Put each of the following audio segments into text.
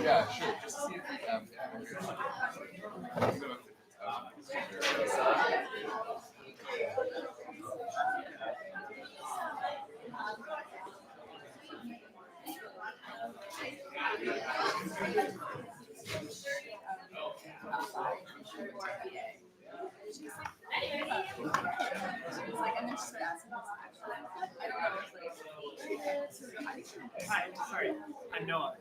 Yeah, sure. Just see if Hi, sorry. I know.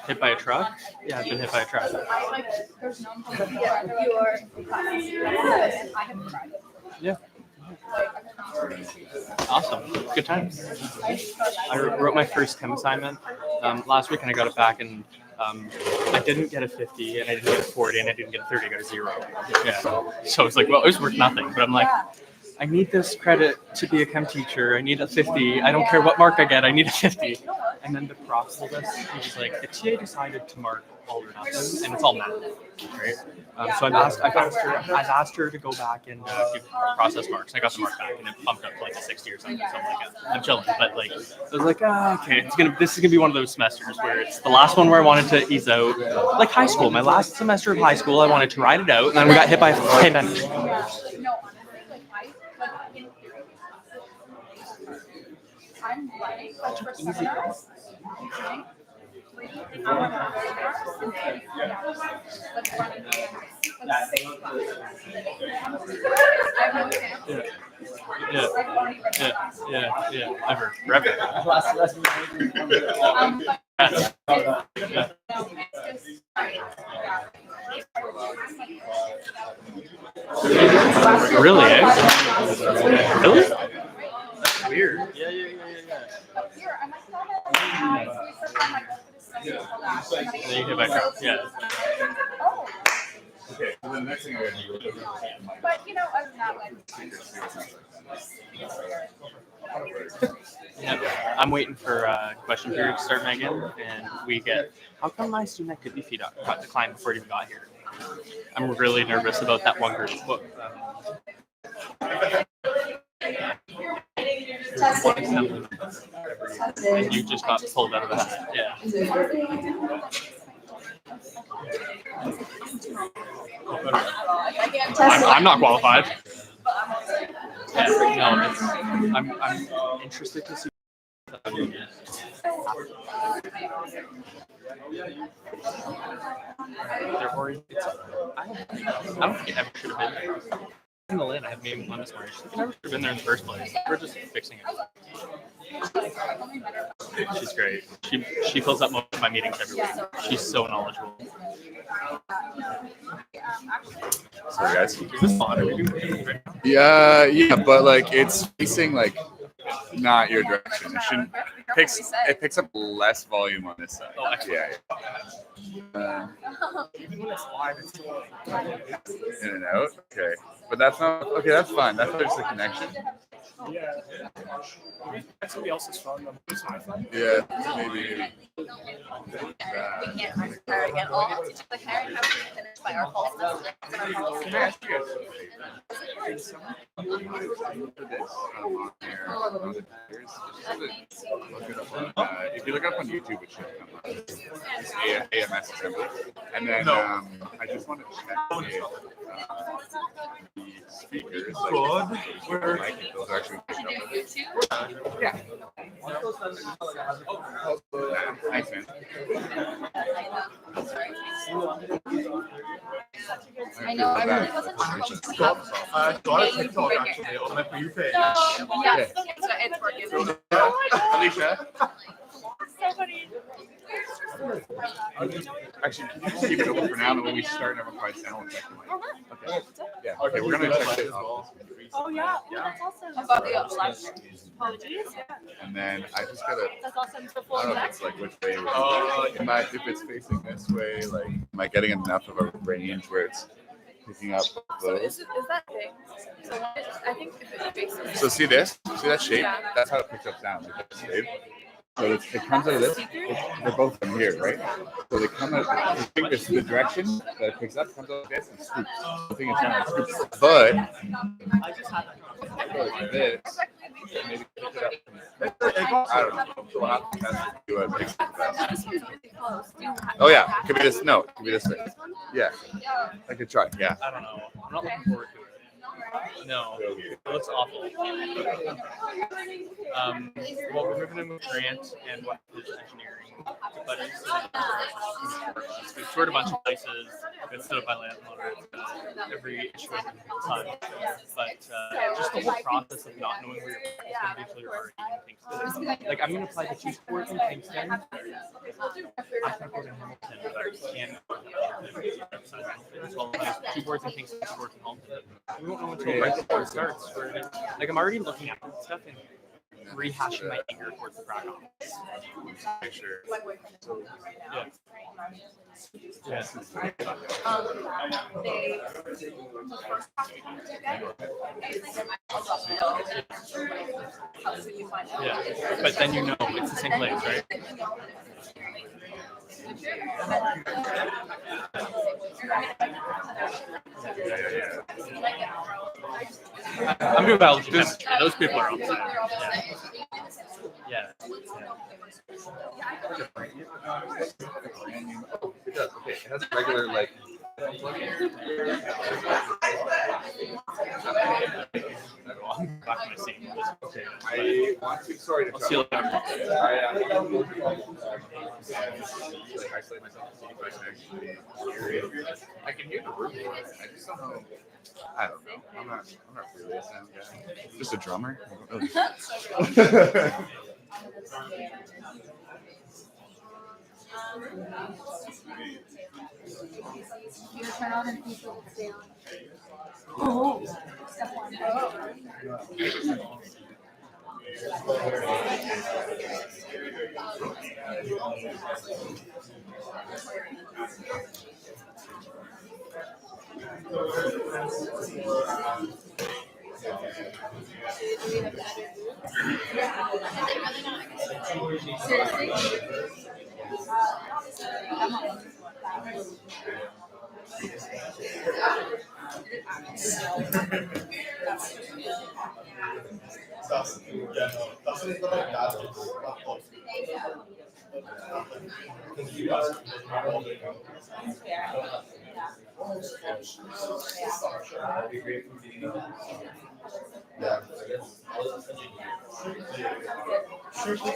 Hit by a truck? Yeah, I've been hit by a truck. Yeah. Awesome. Good times. I wrote my first Chem assignment last week, and I got it back, and I didn't get a 50, and I didn't get a 40, and I didn't get a 30. I got a 0. Yeah. So it's like, well, it was worth nothing. But I'm like, I need this credit to be a Chem teacher. I need a 50. I don't care what mark I get. I need a 50. And then the prof told us, he was like, the TA decided to mark all or nothing, and it's all math, right? So I've asked her to go back and give process marks. I got the mark back, and it bumped up to like a 60 or something like that. I'm chilling, but like, I was like, okay, this is gonna be one of those semesters where it's the last one where I wanted to ease out, like high school. My last semester of high school, I wanted to ride it out, and then we got hit by a pandemic. Yeah. Ever. Really, eh? Really? That's weird. Yeah. And then you hit by truck. Yeah. Okay, so the next thing I gotta do. But other than that, Yeah, I'm waiting for question period to start, Megan, and we get. How come my student activity fee got declined before it even got here? I'm really nervous about that one group. And you just got pulled out of the hat. Yeah. I'm not qualified. Yeah, no, I'm interested to see. They're already. I don't think it ever should have been there. In the land, I have maybe one this morning. She never should have been there in the first place. We're just fixing it. She's great. She fills up most of my meetings every week. She's so knowledgeable. Sorry, guys. Is this fun? Are we doing it right now? Yeah, but like it's facing like not your direction. It shouldn't. It picks up less volume on this side. Oh, excellent. Yeah. In and out. Okay, but that's not okay. That's fine. That's just a connection. Yeah. That's somebody else's phone number. It's my phone. Yeah, maybe. we can't hire again. All teachers like hiring have to be finished by our fall semester. Can I ask you guys? Can someone put this on there? Look it up on, if you look it up on YouTube, it should come up. It's AMS Assembly. And then I just want to check if the speakers, like, those are actually picked up. Yeah. Thanks, man. I know everybody wasn't sure. I got a TikTok actually on my For You page. Yes, it's working. Alicia? So funny. Actually, can you just keep it open for now, and when we start, never quite sound one second. Okay. Yeah. Okay, we're gonna check it out. Oh yeah, that's awesome. About the apologies. And then I just gotta. That's awesome. I don't know if it's like which way. If it's facing this way, like, am I getting enough of a range where it's? picking up So those. is that thing? So I think if it faces. So see this? See that shape? Yeah. That's how it picks up sound. Like that shape. So it comes out of this. They're both from here, right? So they come out. I think this the direction that it picks up comes out like this and scoops. I think it's kind of scoops. But go like this. Maybe pick it up. I don't know. So we'll have to test it. Do it. Mix it the best. This one's really close. Do you have- Oh yeah, could be this. No, could be this way. Yeah, I could try. Yeah. I don't know. I'm not looking forward to it. No, it looks awful. Well, we're moving in with Grant and what his engineering buddies. We've toured a bunch of places. Been stood up by landlords. Every issue has been ton. But just the whole process of not knowing where you're going to be until you're already in Kingston. Like, I'm going to apply to 2 sports in Kingston. I can go to Hamilton, but I can't go to Hamilton. As well as 2 boards in Kingston, 2 boards in Hamilton. We won't know until right before it starts. Like, I'm already looking at stuff and rehashing my anger towards the Prague office. Make sure. Yeah. Yeah. Yeah. But then you know it's the same place, right? I'm doing biology chemistry. Those people are outside. Yeah. It does. Okay. It has a regular like. I'm back to my seat. Okay. I want to. Sorry to. I'll see you later. I isolate myself to see if I can actually hear it. I can hear the room. I just don't know. I don't know. I'm not really a sound guy. Just a drummer. You turn on and people stay on. Oh, step one. Seriously?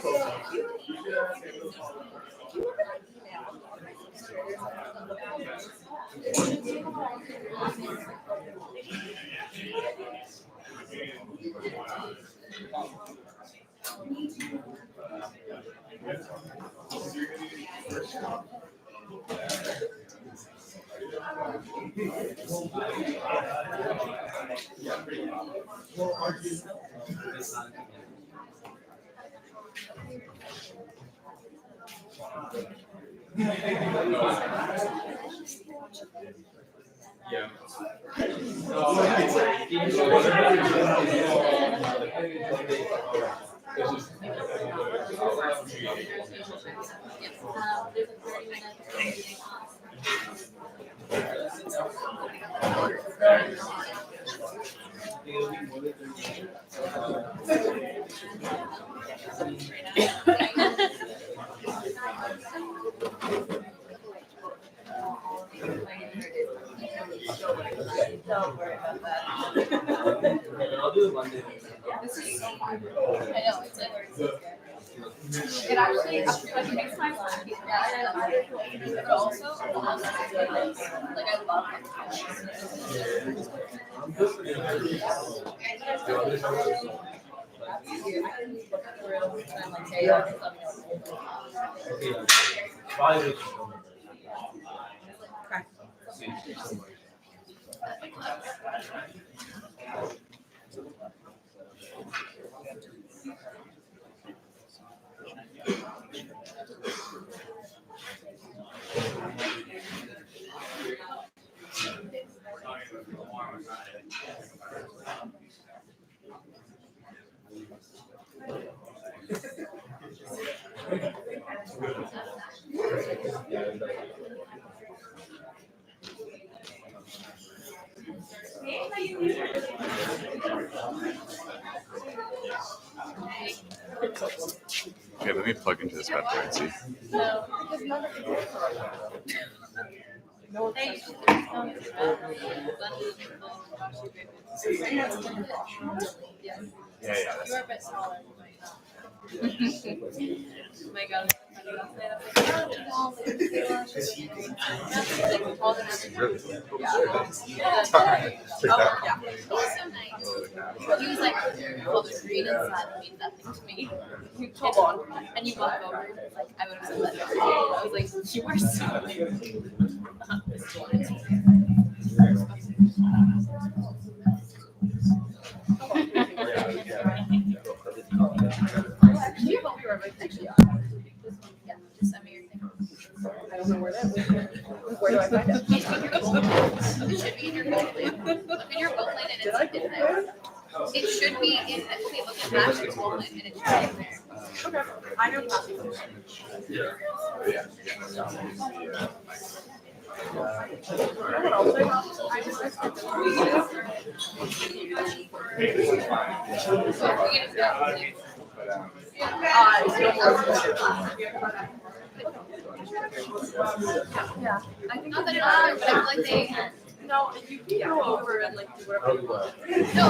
Yeah. Don't worry about that. This is so hard. I know, it's like, it actually like makes my life better, but also like I love Okay, let me plug into this bad boy and see. No, because none of Yeah, yeah. You're a bit smaller. Oh my god. He was like, well, the green inside means nothing to me. And you walk over, like, I would have said that. I was like, you are so Actually, what we were actually yeah, just send me your thing. I don't know where that is. Where do I find it? It should be in your goal plan. Look in your goal plan and it's in there. It should be in, okay, look at Patrick's goal plan and it should be in there. Okay, I know Patrick. Yeah, I think Not that it matters, but I feel like they. no, you can go over and like do whatever you want. No,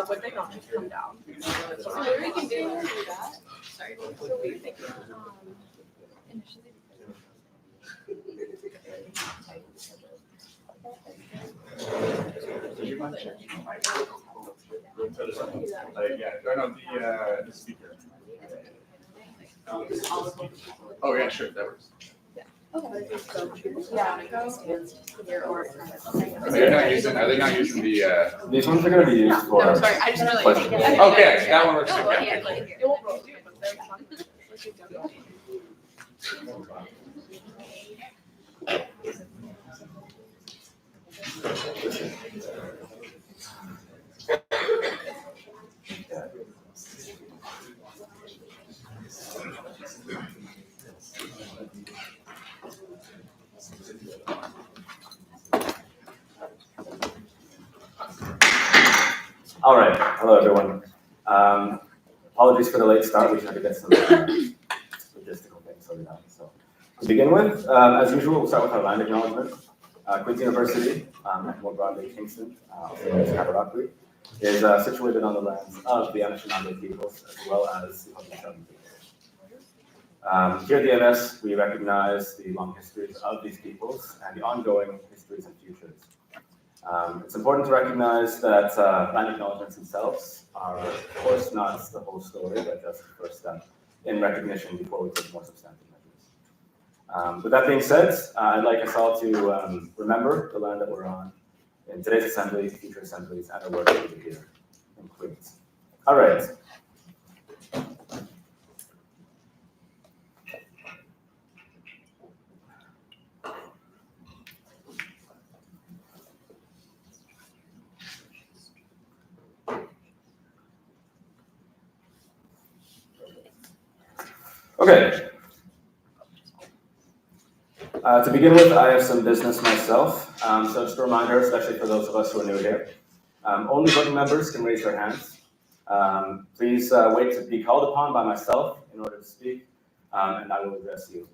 Would they not just come down? So we can do that. Sorry. So what are you thinking? Initially. Yeah, the speaker. Oh yeah, sure, that works. Yeah, go here or. Are they not using the? These ones are going to be used for. No, sorry, I just really. Pleasure. Okay, that one works. No, Okay. yeah, like, It won't rotate, but they're fun. All right. Hello, everyone. Apologies for the late start. We tried to get some logistical things sorted out. So to begin with, as usual, we'll start with our land acknowledgement. Queen's University, and more broadly Kingston, also known as Kabarakwi, is situated on the lands of the Anishinaabe peoples as well as the Haudenosaunee peoples. Here at the AMS, we recognize the long histories of these peoples and the ongoing histories and futures. It's important to recognize that land acknowledgements themselves are, of course, not the whole story, but just the first step in recognition before we take more substantive measures. With that being said, I'd like us all to remember the land that we're on in today's assembly, future assemblies, and our work over here in Queens. All right. Okay. To begin with, I have some business myself. So just a reminder, especially for those of us who are new here, only voting members can raise their hands. Please wait to be called upon by myself in order to speak, and I will address you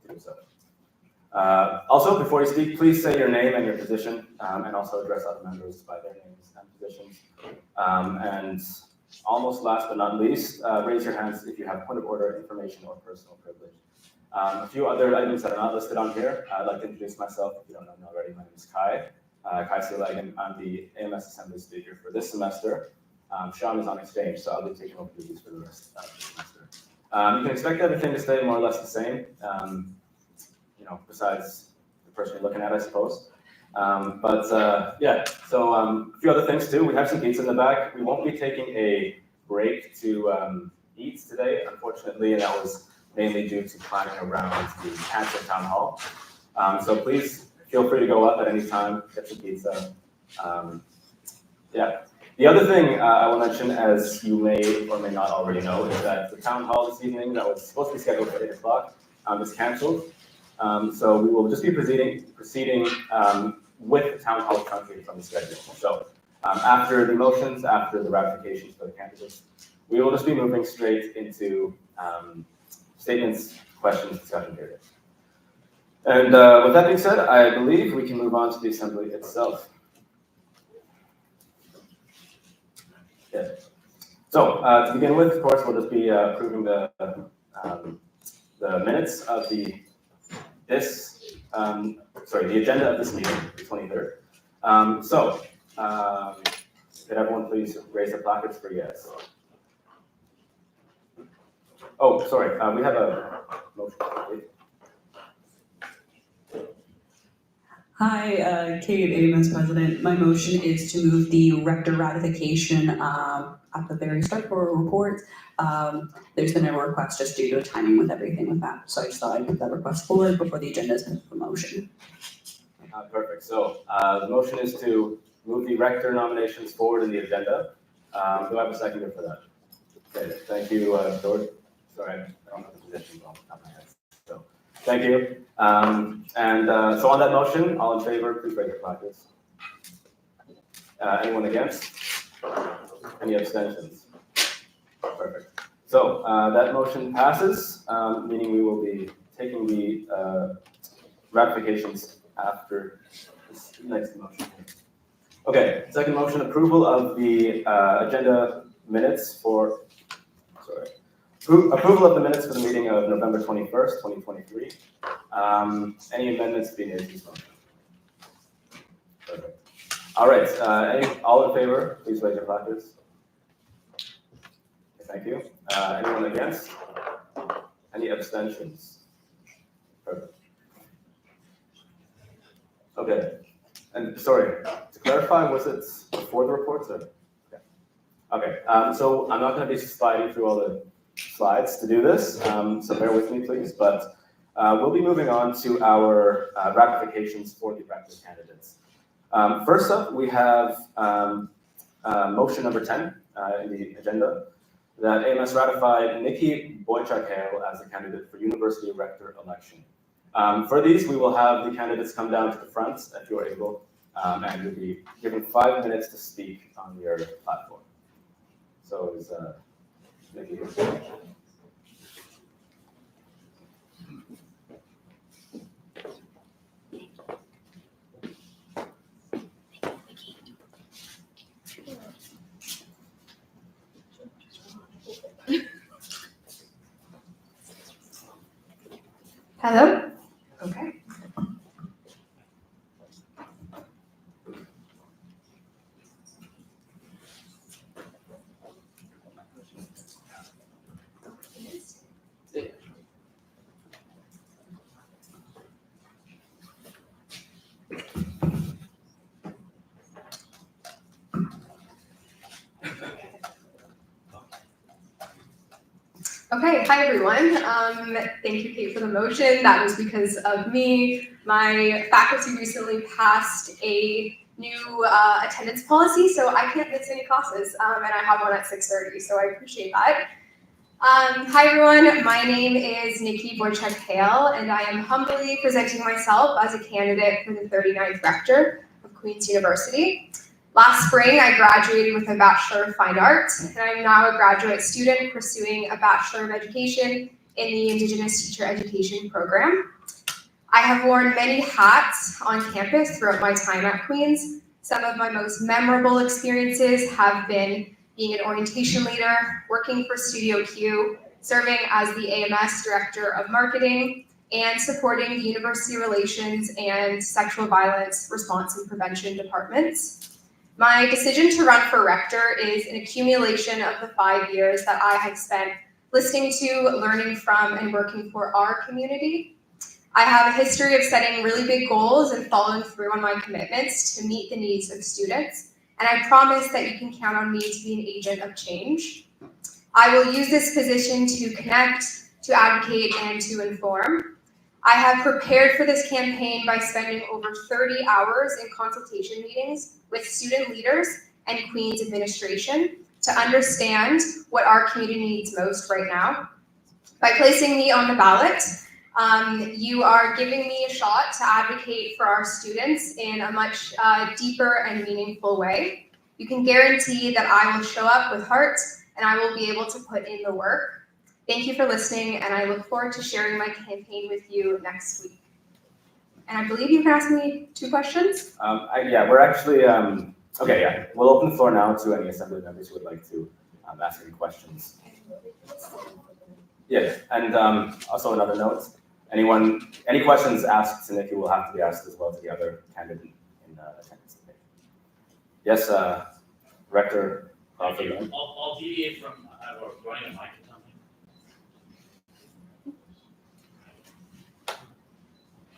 to do so. Also, before you speak, please say your name and your position, and also address other members by their names and positions. And almost last but not least, raise your hands if you have point of order, information, or personal privilege. A few other items that are not listed on here. I'd like to introduce myself. If you don't know me already, my name is Kai. Kai Seelagan. I'm the AMS Assembly speaker for this semester. Sean is on exchange, so I'll be taking over duties for the rest of the semester. You can expect everything to stay more or less the same, besides the person you're looking at, I suppose. Yeah, so a few other things too. We have some pizza in the back. We won't be taking a break to eat today, unfortunately, and that was mainly due to climbing around the Cancer Town Hall. So please feel free to go up at any time, get some pizza. Yeah, The other thing I will mention, as you may or may not already know, is that the town hall this evening that was supposed to be scheduled for 8 o'clock is canceled. So we will just be proceeding with the town hall truncated from the schedule. So after the motions, after the ratifications for the candidates, we will just be moving straight into statements, questions, discussion period. And with that being said, I believe we can move on to the assembly itself. Okay. So to begin with, of course, we'll just be approving the minutes of the agenda of this meeting, the 23rd. Could everyone please raise their placards for yes? Oh, sorry, we have a motion. Hi, Kate, AMS President. My motion is to move the rector ratification at the very start for a report. There's been a request just due to timing with everything with that. So I just thought I'd put that request forward before the agenda is put for motion. Perfect. So the motion is to move the rector nominations forward in the agenda. Do I have a seconder for that? Okay, thank you, George. Sorry, I don't have the positions on top of my head. So thank you. So on that motion, all in favor, please raise your placards. Anyone against? Any abstentions? Perfect. So that motion passes, meaning we will be taking the ratifications after this next motion. Okay, second motion, approval of the agenda minutes for, approval of the minutes for the meeting of November 21st, 2023. Any amendments being made to this motion? Perfect. All right, all in favor, please raise your placards. Thank you. Anyone against? Any abstentions? Perfect. Okay, and sorry, to clarify, was it before the reports? Or? Okay, so I'm not going to be sliding through all the slides to do this, so bear with me, please, but we'll be moving on to our ratifications for the rector candidates. First up, we have motion number 10 in the agenda, that AMS ratified Nikki Boychuk-Hale as a candidate for University Rector election. For these, we will have the candidates come down to the front if you're able, and you'll be given 5 minutes to speak on your platform. So is Nikki here? Hello? Okay. Okay, hi everyone. Thank you, Kate, for the motion. That was because of me. My faculty recently passed a new attendance policy, so I can't miss any classes, and I have one at 6:30, so I appreciate that. Hi everyone, my name is Nikki Boychuk-Hale, and I am humbly presenting myself as a candidate for the 39th rector of Queen's University. Last spring, I graduated with a Bachelor of Fine Arts, and I'm now a graduate student pursuing a Bachelor of Education in the Indigenous Teacher Education program. I have worn many hats on campus throughout my time at Queen's. Some of my most memorable experiences have been being an orientation leader, working for Studio Q, serving as the AMS Director of Marketing, and supporting the University Relations and Sexual Violence Response and Prevention departments. My decision to run for rector is an accumulation of the 5 years that I have spent listening to, learning from, and working for our community. I have a history of setting really big goals and following through on my commitments to meet the needs of students, and I promise that you can count on me to be an agent of change. I will use this position to connect, to advocate, and to inform. I have prepared for this campaign by spending over 30 hours in consultation meetings with student leaders and Queen's administration to understand what our community needs most right now. By placing me on the ballot, you are giving me a shot to advocate for our students in a much deeper and meaningful way. You can guarantee that I will show up with heart and I will be able to put in the work. Thank you for listening, and I look forward to sharing my campaign with you next week. And I believe you can ask me 2 questions. Yeah, we're actually, okay, yeah. We'll open the floor now to any assembly members who would like to ask any questions. Yeah, and also another note, any questions asked to Nikki will have to be asked as well to the other candidate in attendance today. Yes, Rector Crawford. I'll deviate from running a mic.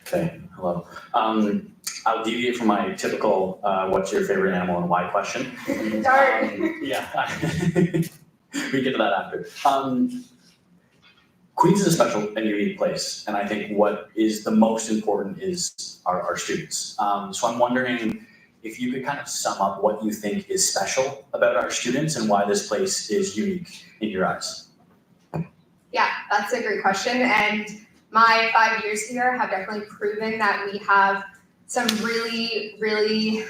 Okay, hello. I'll deviate from my typical what's your favorite animal and why question. Darn. Yeah, we get to that after. Queens is a special and unique place, and I think what is the most important is our students. So I'm wondering if you could kind of sum up what you think is special about our students and why this place is unique in your eyes. Yeah, that's a great question. And my 5 years here have definitely proven that we have some really, really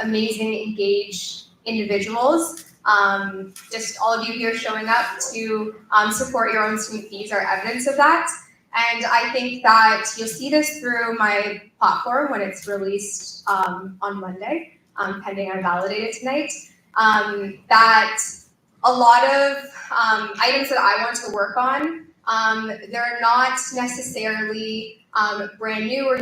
amazing, engaged individuals. Just all of you here showing up to support your own student fees are evidence of that. And I think that you'll see this through my platform when it's released on Monday, pending I validate it tonight, that a lot of items that I want to work on, they're not necessarily brand new or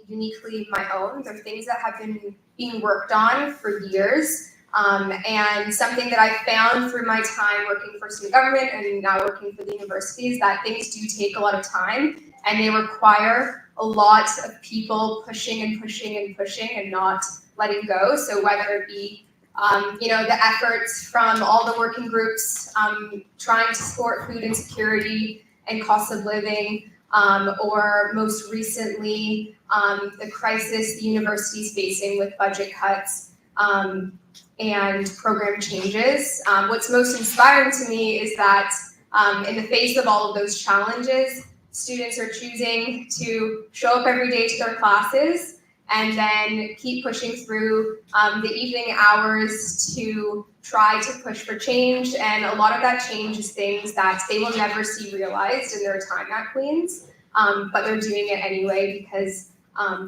uniquely my own. They're things that have been being worked on for years. And something that I found through my time working for student government and now working for the university is that things do take a lot of time and they require a lot of people pushing and pushing and pushing and not letting go. So whether it be the efforts from all the working groups trying to support food insecurity and cost of living, or most recently, the crisis the university is facing with budget cuts and program changes. What's most inspiring to me is that in the face of all of those challenges, students are choosing to show up every day to their classes and then keep pushing through the evening hours to try to push for change. And a lot of that change is things that they will never see realized in their time at Queen's, but they're doing it anyway because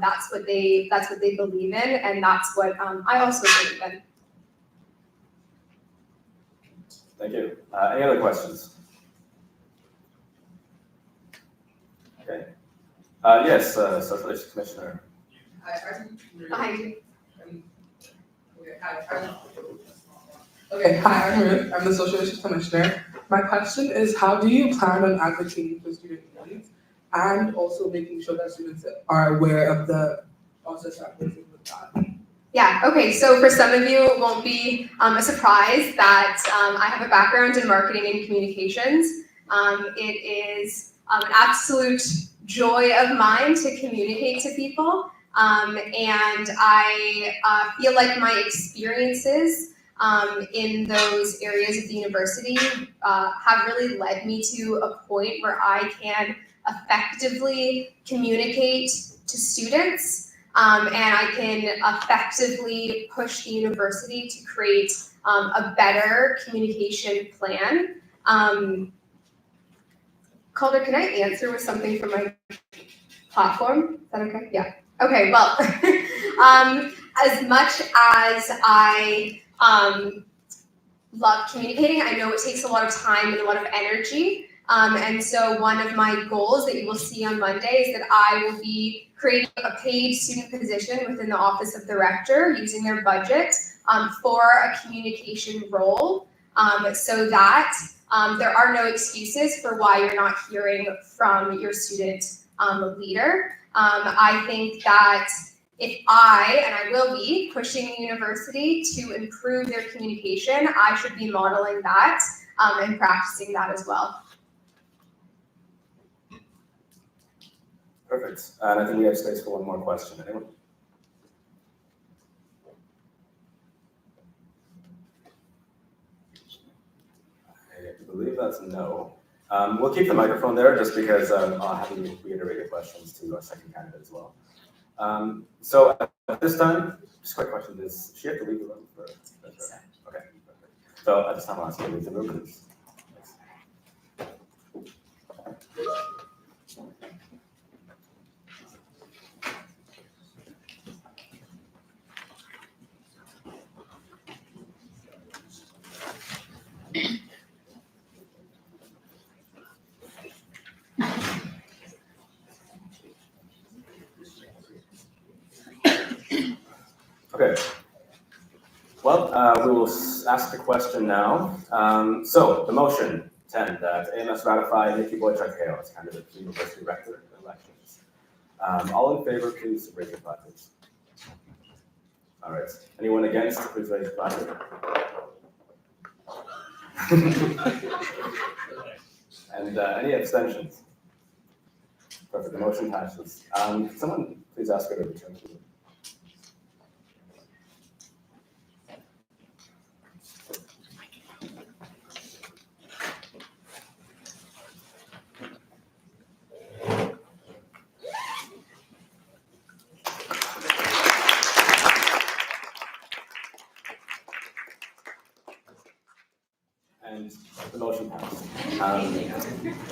that's what they believe in, and that's what I also believe in. Thank you. Any other questions? Okay. Yes, Social Issues Commissioner. Behind you. Okay, hi, I'm the Social Issues Commissioner. My question is, how do you plan on advocating for student needs and also making sure that students are aware of the process that goes with that? Yeah, okay, so for some of you, it won't be a surprise that I have a background in marketing and communications. It is an absolute joy of mine to communicate to people. And I feel like my experiences in those areas of the university have really led me to a point where I can effectively communicate to students and I can effectively push the university to create a better communication plan. Calder, can I answer with something from my platform? Is that okay? Yeah. Okay, well, as much as I love communicating, I know it takes a lot of time and a lot of energy. And so one of my goals that you will see on Monday is that I will be creating a paid student position within the Office of the Rector using their budget for a communication role so that there are no excuses for why you're not hearing from your student leader. I think that if and I will be, pushing the university to improve their communication, I should be modeling that and practicing that as well. Perfect. And I think we have space for one more question. Anyone? that's no. We'll keep the microphone there just because I'll have you reiterate your questions to our second candidate as well. So at this time, just a quick question: does she have to leave the room for? Okay. So at this time, I'll ask you to leave the room, please. Okay. Well, we will ask the question now. So the motion 10 that AMS ratify Nikki Boychuk-Hale as candidate for university rector elections. All in favor, please raise your flags. All right. Anyone against? Please raise your flag. And any abstentions? Perfect. The motion passes. Can someone please ask her to return to the room? And the motion passed.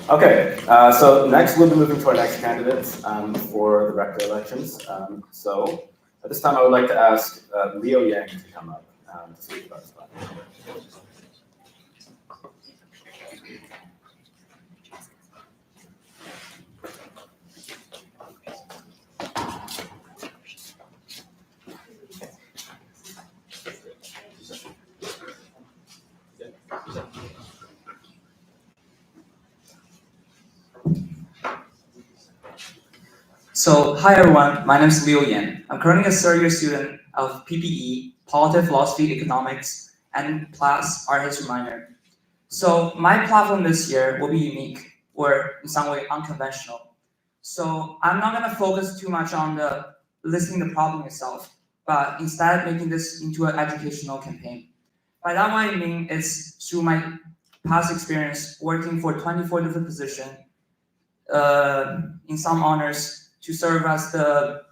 Okay, so next we'll be moving to our next candidate for the rector elections. So at this time I would like to ask Leo Yang to come up to speak about his plan. So, hi everyone, my name is Leo Yan. I'm currently a third-year student of PPE, Politics, Philosophy, Economics, and plus Art History minor. So, my platform this year will be unique, or in some way unconventional. So, I'm not going to focus too much on listing the problem itself, but instead making this into an educational campaign. By that, what I mean is through my past experience working for 24 different positions in some honors, to serve as the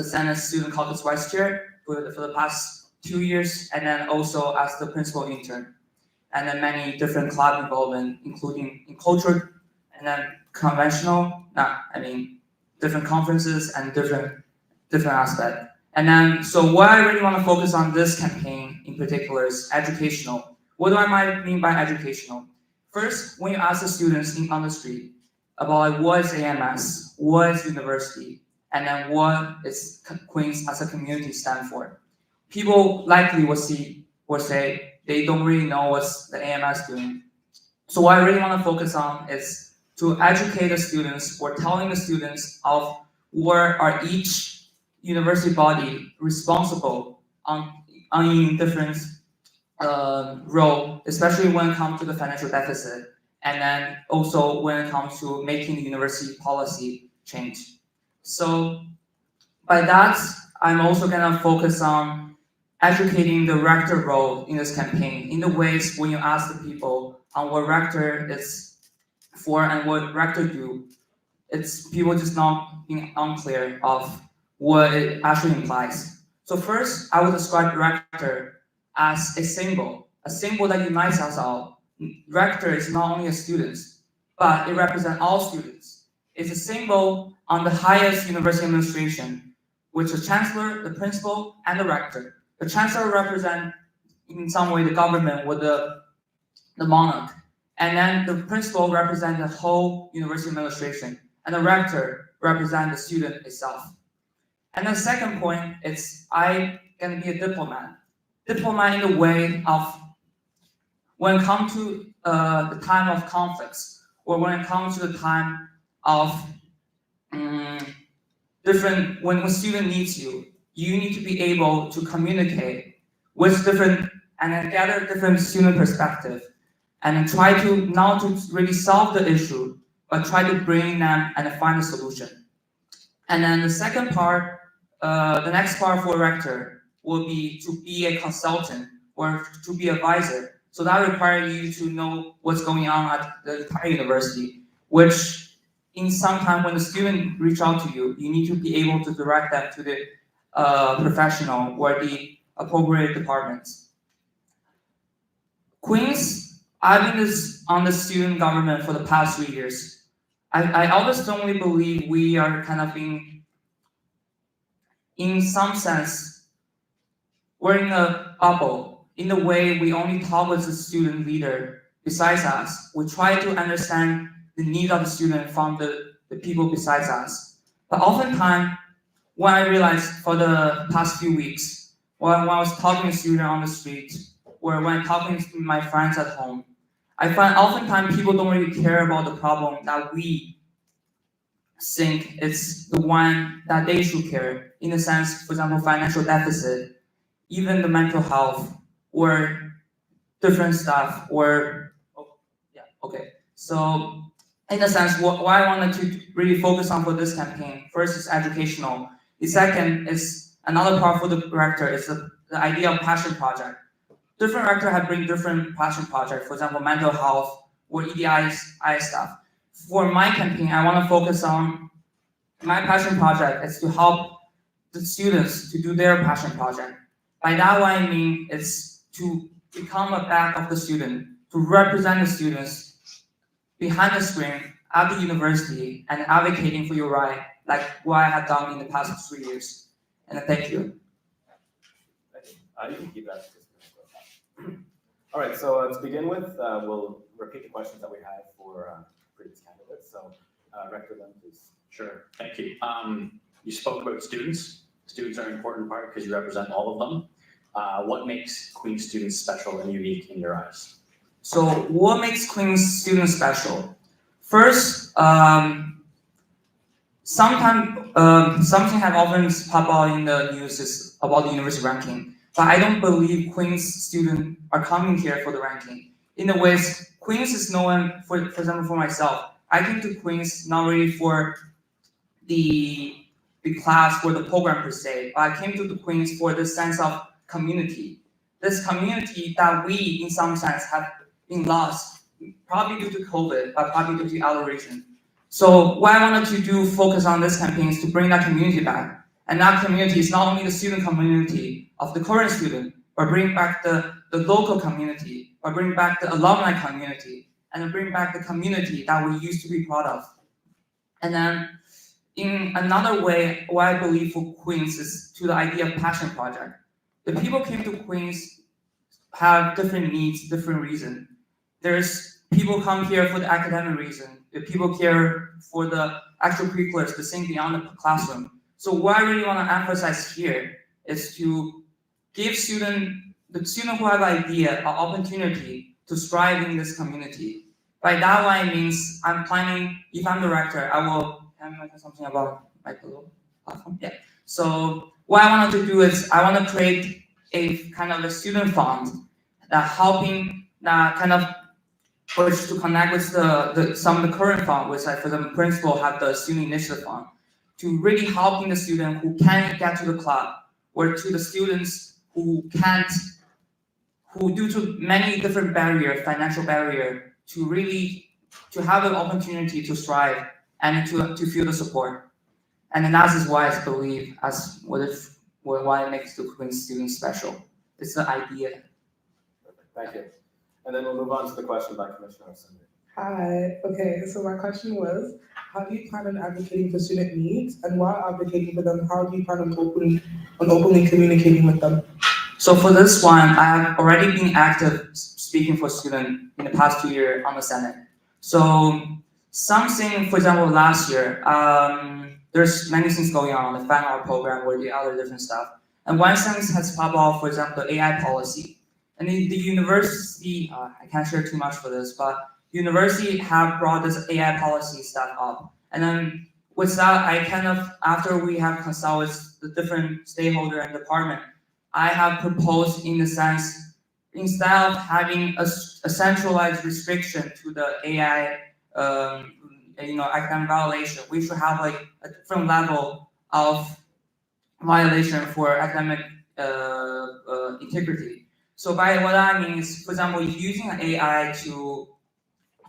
Senate Student Caucus Vice Chair for the past 2 years, and then also as the principal intern, and then many different club involvement, including in culture, and then conventional, different conferences and different aspects. And then, so what I really want to focus on this campaign in particular is educational. What do I mean by educational? First, when you ask the students on the street about like, what is AMS, what is university, and then what is Queens as a community stand for, people likely will say they don't really know what's the AMS doing. So what I really want to focus on is to educate the students or telling the students of where are each university body responsible on different role, especially when it comes to the financial deficit, and then also when it comes to making the university policy change. So by that, I'm also gonna focus on educating the rector role in this campaign in the ways when you ask the people on what rector is for and what rector do, it's people just not being unclear of what it actually implies. So first, I would describe rector as a symbol that unites us all. Rector is not only a student, but it represents all students. It's a symbol on the highest university administration, which is the chancellor, the principal, and the rector. The chancellor represents, in some way, the government with the monarch. And then the principal represents the whole university administration. And the rector represents the student itself. And the second point is I'm going to be a diplomat. Diplomat in the way of when it comes to the time of conflicts, or when it comes to the time of when a student needs you, you need to be able to communicate with different and then gather different student perspective, and then try to not to really solve the issue, but try to bring them and find a solution. And then the second part, the next part for rector will be to be a consultant or to be advisor So that requires you to know what's going on at the entire university, which in some time when the student reach out to you, you need to be able to direct them to the professional or the appropriate departments. Queens, I've been on the student government for the past 3 years. I always strongly believe we are kind of in some sense, we're in a bubble. In a way, we only talk with the student leader besides us. We try to understand the need of the student from the people besides us. But oftentimes, when I realized for the past few weeks, when I was talking to students on the street, or when talking to my friends at home, I find oftentimes people don't really care about the problem that we think it's the one that they should care. In a sense, for example, financial deficit, even the mental health, or different stuff, or So in a sense, what I wanted to really focus on for this campaign, first is educational. The second is another part for the director is the idea of passion project. Different directors have bring different passion projects, for example, mental health or EDI stuff. For my campaign, I want to focus on my passion project is to help the students to do their passion project. By that, what I mean is to become a back of the student, to represent the students behind the screen at the university and advocating for your right, like what I have done in the past 3 years. And thank you. You can keep that. All right, so to begin with, we'll repeat the questions that we had for previous candidates. So, Rector Lynn, please. Sure, thank you. You spoke about students. Students are an important part because you represent all of them. What makes Queen's students special and unique in your eyes? So what makes Queen's students special? First, something have often popped out in the news is about the university ranking. But I don't believe Queen's students are coming here for the ranking. In a way, Queen's is known, for example, for myself. I came to Queen's not really for the class or the program per se, but I came to the Queen's for the sense of community. This community that we, in some sense, have been lost, probably due to COVID, but probably due to other reasons. So what I wanted to do, focus on this campaign, is to bring that community back. And that community is not only the student community of the current student, but bring back the local community, or bring back the alumni community, and bring back the community that we used to be proud of. And then, in another way, what I believe for Queen's is to the idea of passion project. The people came to Queen's have different needs, different reasons. There's people come here for the academic reason. The people here for the extracurriculars, the thing beyond the classroom. So what I really want to emphasize here is to give the student who have an idea, an opportunity to strive in this community. By that, what I means, I'm planning, if I'm the director, I will mention something about my platform. Yeah. So what I wanted to do is I want to create a kind of a student fund that helping that kind of push to connect with some of the current fund, which like for the principal have the student initiative fund, to really helping the student who can't get to the club, or to the students who can't, who due to many different barriers, financial barrier, to have an opportunity to strive and to feel the support. And then that is why I believe as why it makes the Queen's students special. It's the idea. Perfect. Thank you. And then we'll move on to the question by Commissioner Assembly. Hi. Okay, so my question was, how do you plan on advocating for student needs, and while advocating for them, how do you plan on openly communicating with them? So for this one, I have already been active speaking for students in the past 2 years on the Senate. So something, for example, last year, there's many things going on, the fan art program or the other different stuff. And one thing has popped off, for example, the AI policy. And the university, I can't share too much for this, but university have brought this AI policy stuff up. And then with that, I kind of, after we have consulted with the different stakeholder and department, I have proposed in the sense, instead of having a centralized restriction to the AI, academic violation, we should have like a different level of violation for academic integrity. So by what I mean is, for example, if you're using an AI to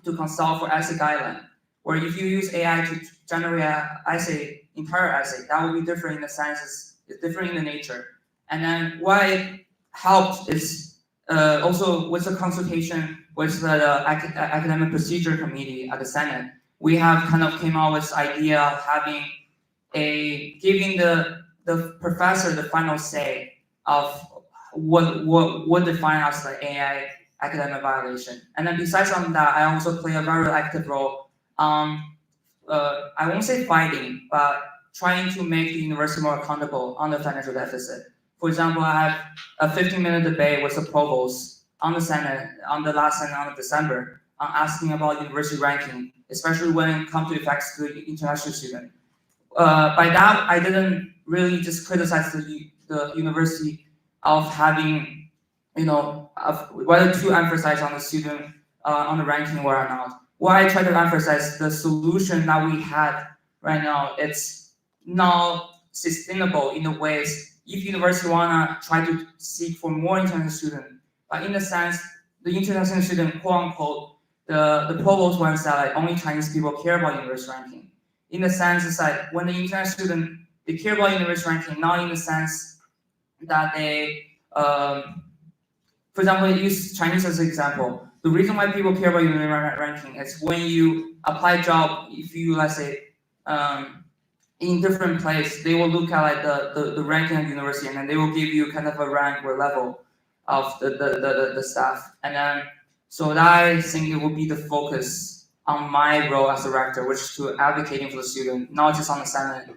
consult for essay guideline, or if you use AI to generate an essay, entire essay, that will be different in the sense, it's different in the nature. And then what it helped is also with the consultation with the academic procedure committee at the Senate, we have kind of came out with the idea of having giving the professor the final say of what define as the AI academic violation. And then besides from that, I also play a very active role I won't say fighting, but trying to make the university more accountable on the financial deficit. For example, I have a 15-minute debate with the provost on the Senate, on the last Senate on December, asking about university ranking, especially when it comes to effects to the international student. By that, I didn't really just criticize the university of having, of whether to emphasize on the student on the ranking or not. What I try to emphasize, the solution that we had right now, it's not sustainable in the ways if university wanna try to seek for more international student, but in the sense, the international student, quote unquote, the provost ones that like only Chinese people care about university ranking. In the sense, it's like when the international student, they care about university ranking, not in the sense that they, for example, use Chinese as an example. The reason why people care about university ranking is when you apply a job, if you, let's say, in different place, they will look at like the ranking of the university, and then they will give you kind of a rank or level of the staff. And then, so that I think it will be the focus on my role as a rector, which is to advocating for the student, not just on the Senate,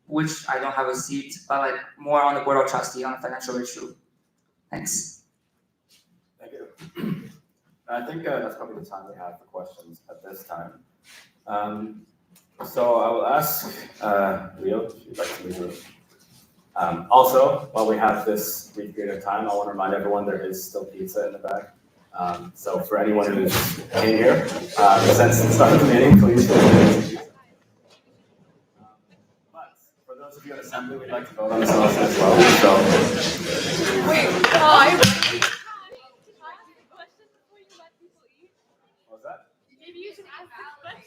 which I don't have a seat, but like more on the board of trustee on a financial issue. Thanks. Thank you. I think that's probably the time we have for questions at this time. So I will ask Leo if you'd like to leave the room. Also, while we have this brief period of time, I want to remind everyone there is still pizza in the back. So for anyone who's in here, since the start of the meeting, please feel free to pizza. But for those of you in assembly, we'd like to vote on this motion as well. So. Wait, What was that? maybe you should ask the question.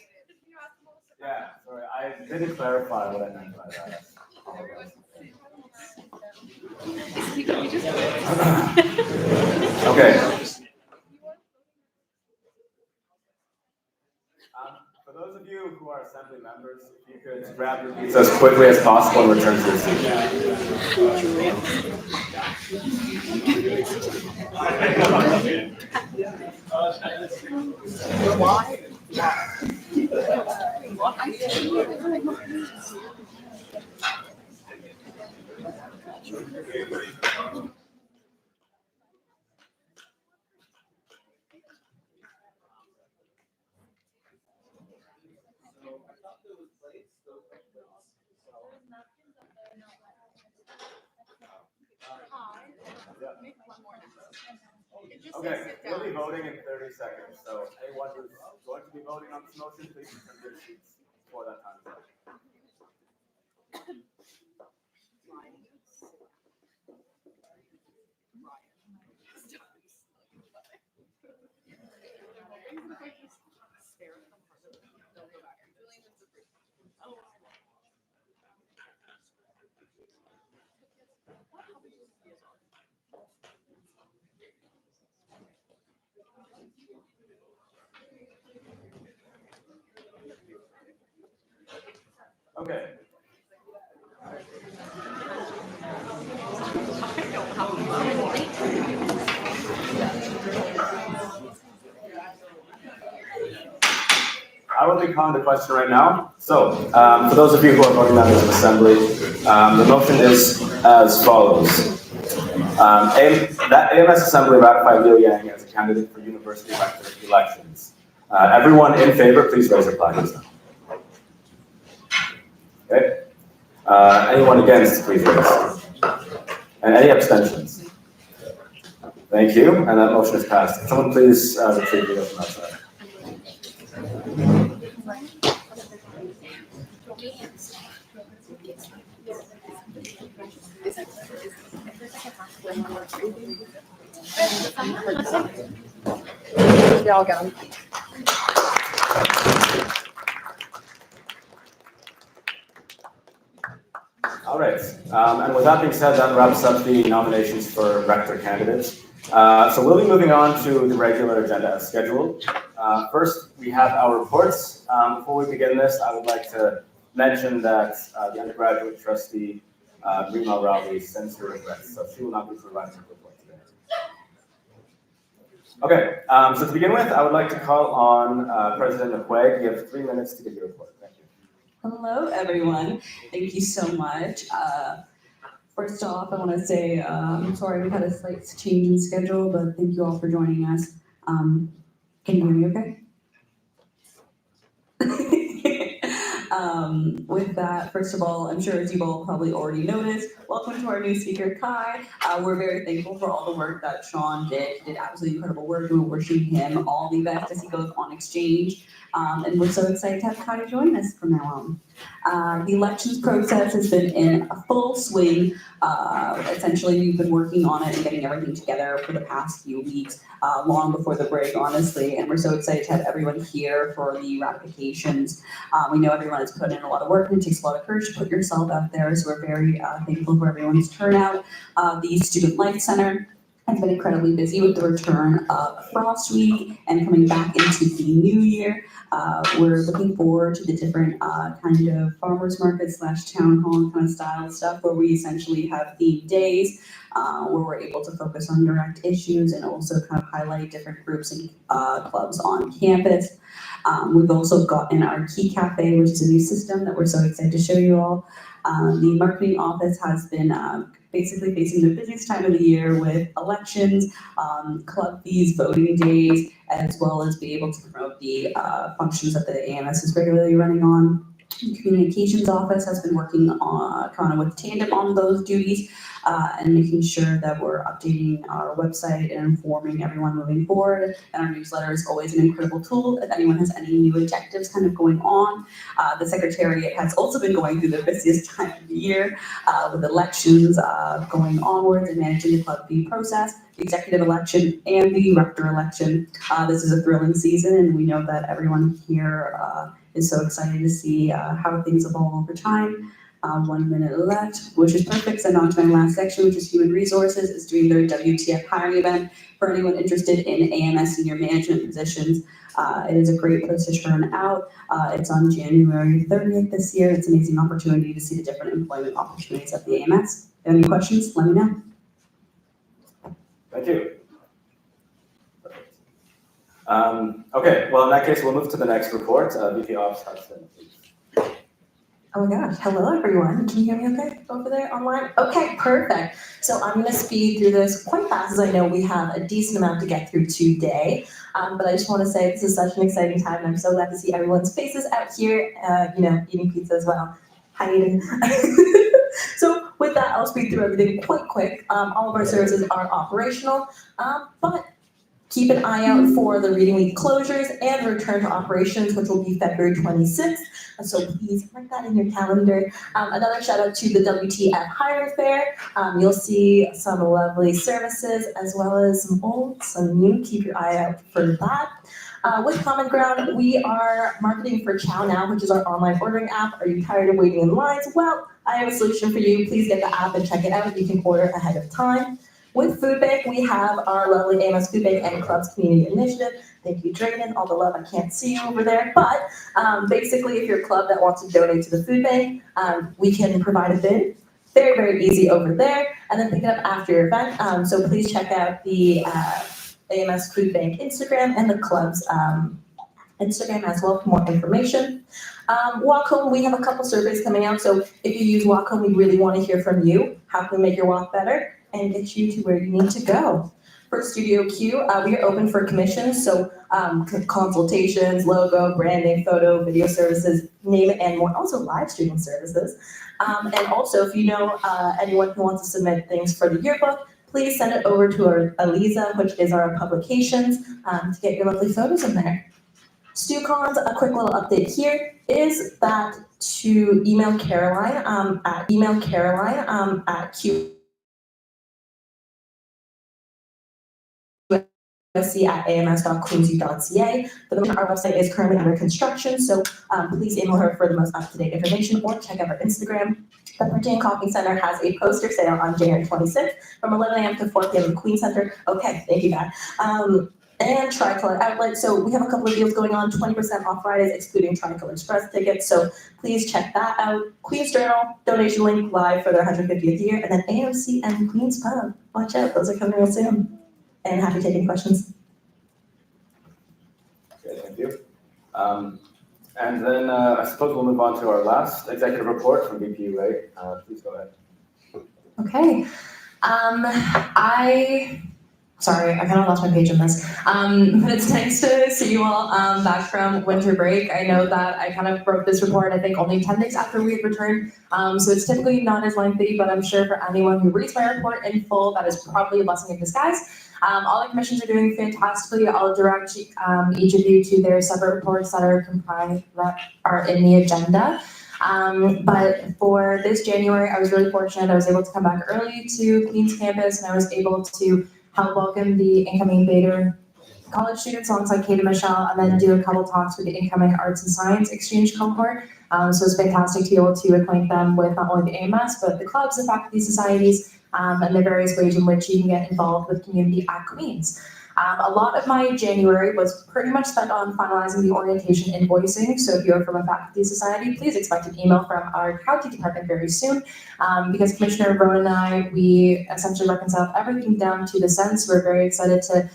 Yeah, sorry, I didn't clarify what I meant by that. Okay. For those of you who are assembly members, if you could grab your pizza as quickly as possible and return to your seat. Why? Okay, we'll be voting in 30 seconds, so anyone who's going to be voting on this motion, please return to your seats before that time is up. Okay. I will be calling the question right now. So, for those of you who are voting members of assembly, the motion is as follows. That AMS Assembly ratified Liu Yang as a candidate for university rector elections. Everyone in favor, please raise your flags. Okay. Anyone against, please raise. And any abstentions? Thank you, and that motion is passed. Someone please retrieve Leo from outside. We all get them. All right, and with that being said, that wraps up the nominations for rector candidates. So we'll be moving on to the regular agenda as scheduled. First, we have our reports. Before we begin this, I would like to mention that the undergraduate trustee, Rima Rowley, sends her regrets, so she will not be providing a report today. Okay, so to begin with, I would like to call on President McQuaig. You have 3 minutes to give your report. Thank you. Hello, everyone. Thank you so much. First off, I want to say I'm sorry we had a slight change in schedule, but thank you all for joining us. Can you hear me okay? With that, first of all, I'm sure as you've all probably already noticed, welcome to our new speaker, Kai. We're very thankful for all the work that Sean did. He did absolutely incredible work, and we're wishing him all the best as he goes on exchange. And we're so excited to have Kai join us from now on. The elections process has been in a full swing. Essentially, we've been working on it and getting everything together for the past few weeks, long before the break, honestly. And we're so excited to have everyone here for the ratifications. We know everyone has put in a lot of work, and it takes a lot of courage to put yourself out there. So we're very thankful for everyone's turnout. The Student Life Center has been incredibly busy with the return of Frost Week and coming back into the new year. We're looking forward to the different kind of farmers market / town hall kind of style stuff where we essentially have themed days where we're able to focus on direct issues and also kind of highlight different groups and clubs on campus. We've also gotten our Key Cafe, which is a new system that we're so excited to show you all. The marketing office has been basically facing the busiest time of the year with elections, club fees, voting days, as well as be able to promote the functions that the AMS is regularly running on. The communications office has been working on kind of with tandem on those duties and making sure that we're updating our website and informing everyone moving forward. And our newsletter is always an incredible tool if anyone has any new objectives kind of going on. The secretariat has also been going through the busiest time of the year with elections going onwards and managing the club fee process, the executive election, and the rector election. This is a thrilling season, and we know that everyone here is so excited to see how things evolve over time. 1 minute left, which is perfect. So on to my last section, which is human resources, is doing their WTF hiring event for anyone interested in AMS senior management positions. It is a great place to turn out. It's on January 30th this year. It's an amazing opportunity to see the different employment opportunities at the AMS. If you have any questions, let me know. Thank you. Okay, well, in that case, we'll move to the next report. VP Ops Hudson, please. Oh my gosh, hello everyone. Can you hear me okay over there online? Okay, perfect. So I'm gonna speed through this quite fast as I know we have a decent amount to get through today. But I just wanna say this is such an exciting time and I'm so glad to see everyone's faces out here, eating pizza as well. Hi, Aiden. So with that, I'll speed through everything quite quick. All of our services are operational, but keep an eye out for the Reading Week closures and return to operations, which will be February 26th. So please mark that in your calendar. Another shout out to the WTF Hiring Fair. You'll see some lovely services as well as some old, some new. Keep your eye out for that. With Common Ground, we are marketing for Chow Now, which is our online ordering app. Are you tired of waiting in lines? Well, I have a solution for you. Please get the app and check it out. You can order ahead of time. With Food Bank, we have our lovely AMS Food Bank and Clubs Community Initiative. Thank you, Drayden. All the love, I can't see you over there. But basically, if you're a club that wants to donate to the food bank, we can provide a bin. Very, very easy over there. And then pick it up after your event. So please check out the AMS Food Bank Instagram and the club's Instagram as well for more information. Walk Home, we have a couple surveys coming out. So if you use Walk Home, we really want to hear from you. How can we make your walk better and get you to where you need to go? For Studio Q, we are open for commissions. So consultations, logo, branding, photo, video services, name it and more. Also live streaming services. And also if you know anyone who wants to submit things for the yearbook, please send it over to our Aliza, which is our publications, to get your lovely photos in there. StuCons, a quick little update here is that to email Caroline at Q at ams.queensu.ca. Our website is currently under construction, so please email her for the most up-to-date information or check out our Instagram. The Printing and Copying Center has a poster sale on January 26th from 11 a.m. to 4 p.m. in the Queen Center. Okay, thank you, Dad. And Tricolor Outlet. So we have a couple of deals going on, 20% off Fridays, excluding Tricolor Express tickets. So please check that out. Queen's Journal, donation link live for their 150th year. And then AMC and Queen's Pub. Watch out, those are coming real soon. And happy taking questions. Okay, thank you. And then I suppose we'll move on to our last executive report from VP Ray. Please go ahead. Okay. Sorry, I kind of lost my page on this. But it's nice to see you all back from winter break. I know that I kind of wrote this report, I think, only 10 days after we had returned. So it's typically not as lengthy, but I'm sure for anyone who reads my report in full, that is probably a blessing in disguise. All the commissions are doing fantastically. I'll direct each of you to their separate reports that are in the agenda. But for this January, I was really fortunate. I was able to come back early to Queen's campus, and I was able to help welcome the incoming Bader college students alongside Kate and Michelle, and then do a couple talks with the incoming arts and science exchange cohort. So it's fantastic to be able to acquaint them with not only the AMS, but the clubs, the faculty societies, and the various ways in which you can get involved with community at Queen's. A lot of my January was pretty much spent on finalizing the orientation invoicing. So if you're from a faculty society, please expect an email from our county department very soon. Because Commissioner Rowan and I, we essentially reconciled everything down to the cents. We're very excited to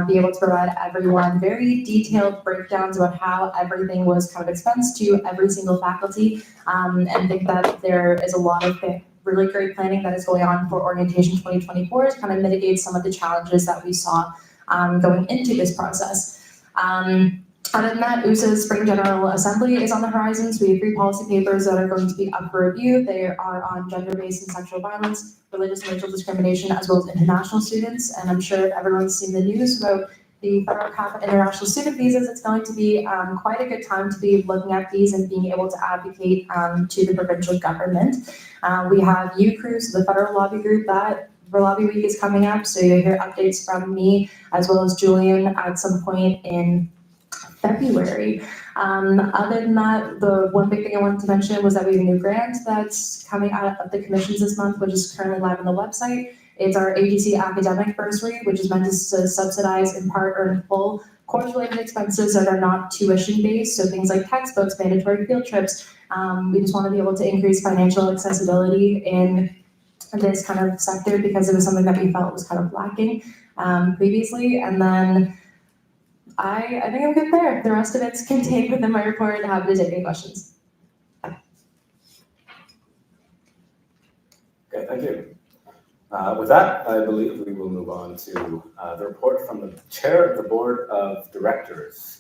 be able to provide everyone very detailed breakdowns about how everything was kind of expensed to every single faculty. And think that there is a lot of really great planning that is going on for Orientation 2024 to kind of mitigate some of the challenges that we saw going into this process. Other than that, USA's Spring General Assembly is on the horizon, so we have 3 policy papers that are going to be up for review. They are on gender-based and sexual violence, religious and racial discrimination, as well as international students. And I'm sure if everyone's seen the news about the federal cap on international student visas, it's going to be quite a good time to be looking at these and being able to advocate to the provincial government. We have UCRU, so the federal lobby group, that Lobby Week is coming up, so you'll hear updates from me as well as Julian at some point in February. Other than that, the one big thing I wanted to mention was that we have a new grant that's coming out of the commissions this month, which is currently live on the website. It's our AGC Academic Bursary, which is meant to subsidize in part or in full course-related expenses that are not tuition-based, so things like textbooks, mandatory field trips. We just want to be able to increase financial accessibility in this kind of sector because it was something that we felt was kind of lacking previously. And then I think I'm good there. The rest of it's contained within my report. Happy to take any questions. Okay, thank you. With that, I believe we will move on to the report from the Chair of the Board of Directors.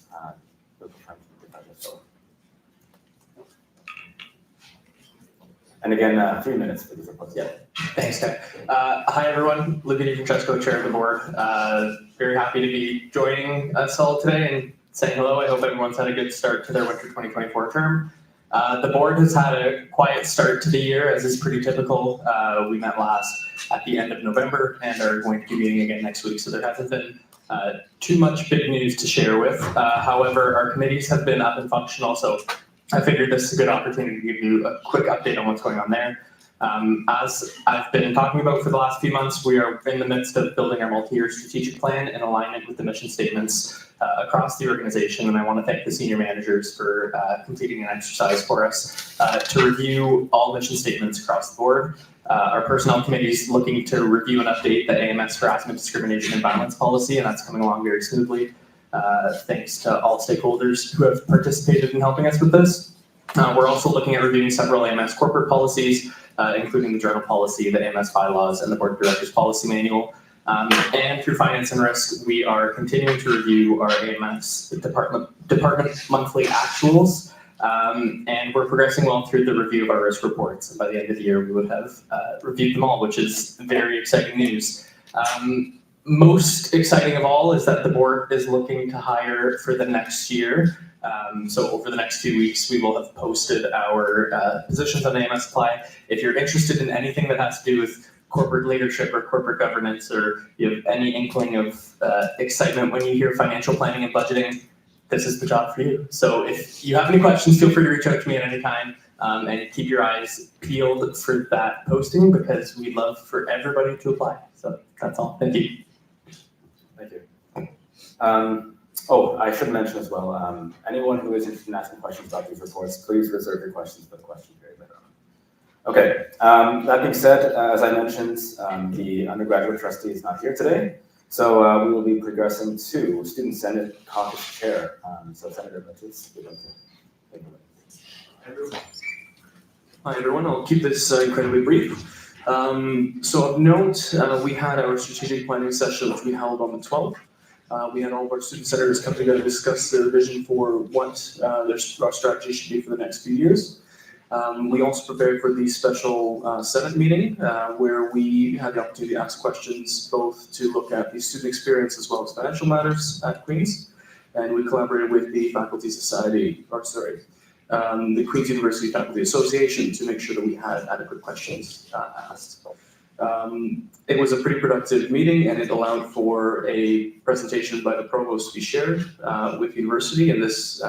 And again, 3 minutes for these reports. Yeah, thanks, Ted. Hi, everyone. Livia Francesco, Chair of the Board. Very happy to be joining us all today and saying hello. I hope everyone's had a good start to their winter 2024 term. The board has had a quiet start to the year, as is pretty typical. We met last at the end of November and are going to be meeting again next week, so there hasn't been too much big news to share with. However, our committees have been up and functional, so I figured this is a good opportunity to give you a quick update on what's going on there. As I've been talking about for the last few months, we are in the midst of building our multi-year strategic plan in alignment with the mission statements across the organization, and I want to thank the senior managers for completing an exercise for us to review all mission statements across the board. Our personnel committee is looking to review and update the AMS harassment, discrimination, and violence policy, and that's coming along very smoothly. Thanks to all stakeholders who have participated in helping us with this. We're also looking at reviewing several AMS corporate policies, including the journal policy, the AMS bylaws, and the board of directors policy manual. And through finance and risk, we are continuing to review our AMS department monthly actuals. And we're progressing well through the review of our risk reports. And by the end of the year, we would have reviewed them all, which is very exciting news. Most exciting of all is that the board is looking to hire for the next year. So over the next few weeks, we will have posted our positions on AMS Apply. If you're interested in anything that has to do with corporate leadership or corporate governance, or you have any inkling of excitement when you hear financial planning and budgeting, this is the job for you. So if you have any questions, feel free to reach out to me at any time, and keep your eyes peeled for that posting, because we'd love for everybody to apply. So that's all. Thank you. Thank you. I should mention as well, anyone who is interested in asking questions about these reports, please reserve your questions for the question period later on. Okay, that being said, as I mentioned, the undergraduate trustee is not here today, so we will be progressing to Student Senate Caucus Chair. So Senator Butchers, would like to take it away. Hi everyone, I'll keep this incredibly brief. So of note, we had our strategic planning session, which we held on the 12th. We had all of our student senators come together to discuss their vision for what our strategy should be for the next few years. We also prepared for the special Senate meeting where we had the opportunity to ask questions, both to look at the student experience as well as financial matters at Queen's. And we collaborated with the Faculty Society, the Queen's University Faculty Association, to make sure that we had adequate questions asked. It was a pretty productive meeting, and it allowed for a presentation by the provost to be shared with the university, and this